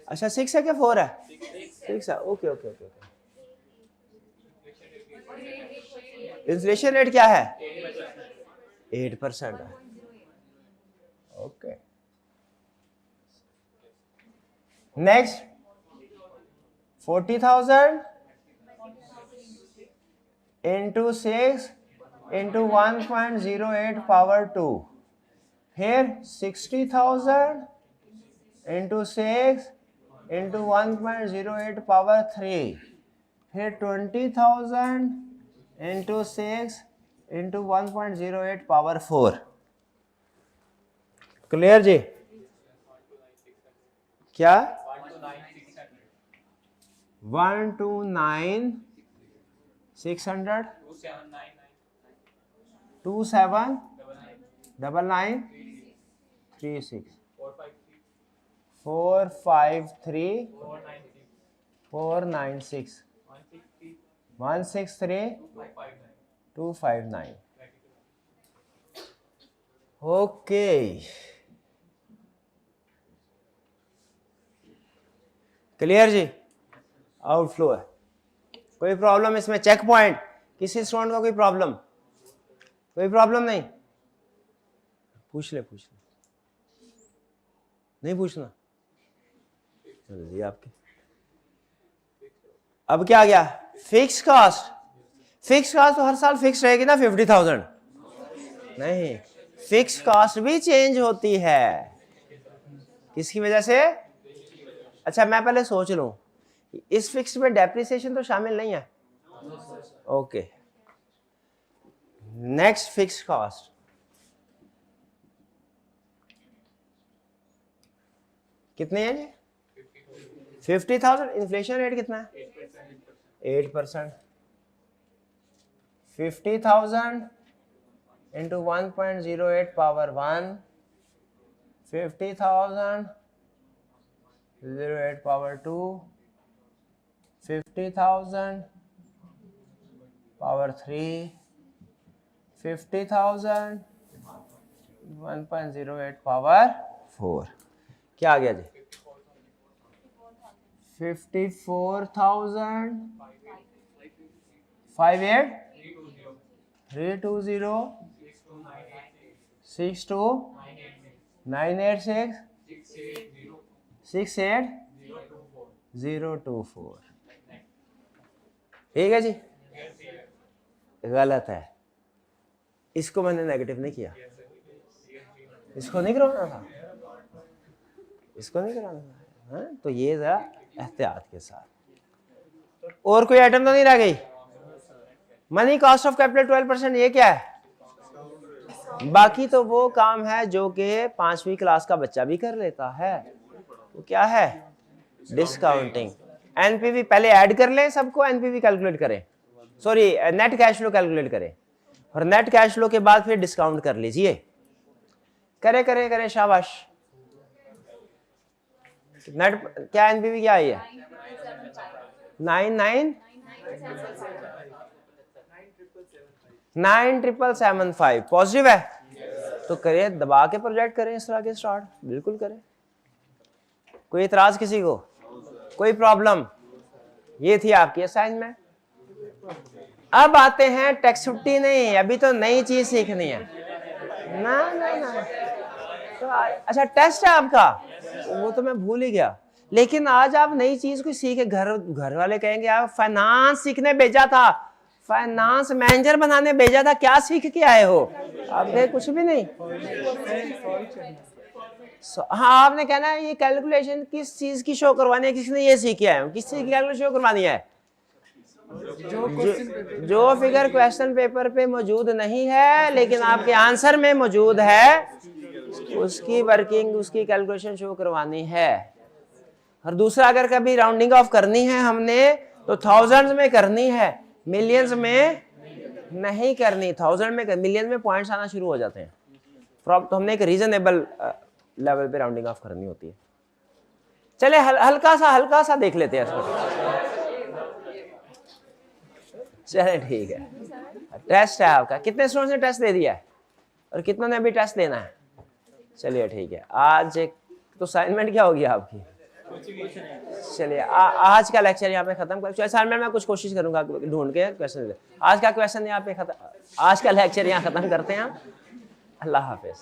Speaker 1: अच्छा 6 है क्या 4 है? 6 है। Okay okay okay okay. Inflation rate क्या है? 8% है। Okay next 40,000 into 6 into 1.08 power 2, फिर 60,000 इंटू 6 इंटू 1.08 पावर 3, फिर 20,000 इंटू 6 इंटू 1.08 पावर 4। क्लियर जी? क्या? 129 600 27 99 36 453 496 163 259। ओके क्लियर जी? आउटफ्लो है। कोई प्रॉब्लम इसमें? चेक पॉइंट किसी स्टूडेंट को कोई प्रॉब्लम? कोई प्रॉब्लम नहीं? पूछ ले नहीं पूछना? चलो जी आपके। अब क्या आ गया? Fix cast. फिक्स कास्ट तो हर साल फिक्स रहेगी ना 50,000? नहीं, फिक्स कास्ट भी चेंज होती है। किसकी वजह से? अच्छा मैं पहले सोच लूं, इस फिक्स में डेप्रिसिएशन तो शामिल नहीं है। ओके नेक्स्ट फिक्स कॉस्ट कितने हैं जी? 50,000। इन्फ्लेशन रेट कितना है? 8%। 50,000 into 1.08 power 1, 50,000 08 power 2, 50,000 power 3, 50,000 1.08 power 4। क्या आ गया जी? 54,000 58 320 62 986 68 024। ठीक है जी? गलत है, इसको मैंने नेगेटिव नहीं किया। इसको नहीं कराना था, इसको नहीं कराना था। हाँ? तो ये जरा एहतियात के साथ। और कोई आइटम तो नहीं रह गई? मनी कॉस्ट ऑफ कैपिटल 12%, ये क्या है? बाकी तो वो काम है जो कि 5वीं क्लास का बच्चा भी कर लेता है। वो क्या है? डिस्काउंटिंग। एनपीवी पहले ऐड कर लें, सबको एनपीवी कैलकुलेट करें, sorry net cash flow calculate करें, और नेट कैश फ्लो के बाद फिर डिस्काउंट कर लीजिए। करें शाबाश। नेट क्या एनपीवी क्या आई है? 9,775 पॉजिटिव है। तो करें, दबा के प्रोजेक्ट करें इस तरह के स्टार्ट, बिल्कुल करें। कोई इतराज किसी को? कोई प्रॉब्लम? ये थी आपकी असाइनमेंट। अब आते हैं टेक्स्ट 50, नहीं अभी तो नई चीज सीखनी है ना। तो अच्छा टेस्ट है आपका, वो तो मैं भूल ही गया। लेकिन आज आप नई चीज को सीखे, घर वाले कहेंगे आप फाइनेंस सीखने भेजा था, फाइनेंस मैनेजर बनाने भेजा था, क्या सीख के आए हो? आप कहे कुछ भी नहीं। हाँ, आपने कहना है ये कैलकुलेशन किस चीज की शो करवानी है, किसने ये सीख के आए हो, किस चीज की कैलकुलेशन शो करवानी है? जो फिगर क्वेश्चन पेपर पे मौजूद नहीं है लेकिन आपके आंसर में मौजूद है, उसकी वर्किंग, उसकी कैलकुलेशन शो करवानी है। और दूसरा, अगर कभी राउंडिंग ऑफ करनी है हमने तो थाउजेंड्स में करनी है, मिलियंस में नहीं करनी। थाउजेंड में, मिलियन में पॉइंट्स आना शुरू हो जाते हैं, तो हमने एक रीजनेबल लेवल पे राउंडिंग ऑफ करनी होती है। चले हल्का सा देख लेते हैं इसको। चले ठीक है, टेस्ट है आपका। कितने स्टूडेंट्स ने टेस्ट दे दिया है और कितनों ने अभी टेस्ट देना है? चलिए ठीक है, आज एक तो असाइनमेंट क्या होगी आपकी? चलिए आज का लेक्चर यहाँ पे खत्म कर। असाइनमेंट में कुछ कोशिश करूंगा ढूंढ के क्वेश्चन। आज का क्वेश्चन यहाँ पे खत्म, आज का लेक्चर यहाँ खत्म करते हैं। अल्लाह हाफिज।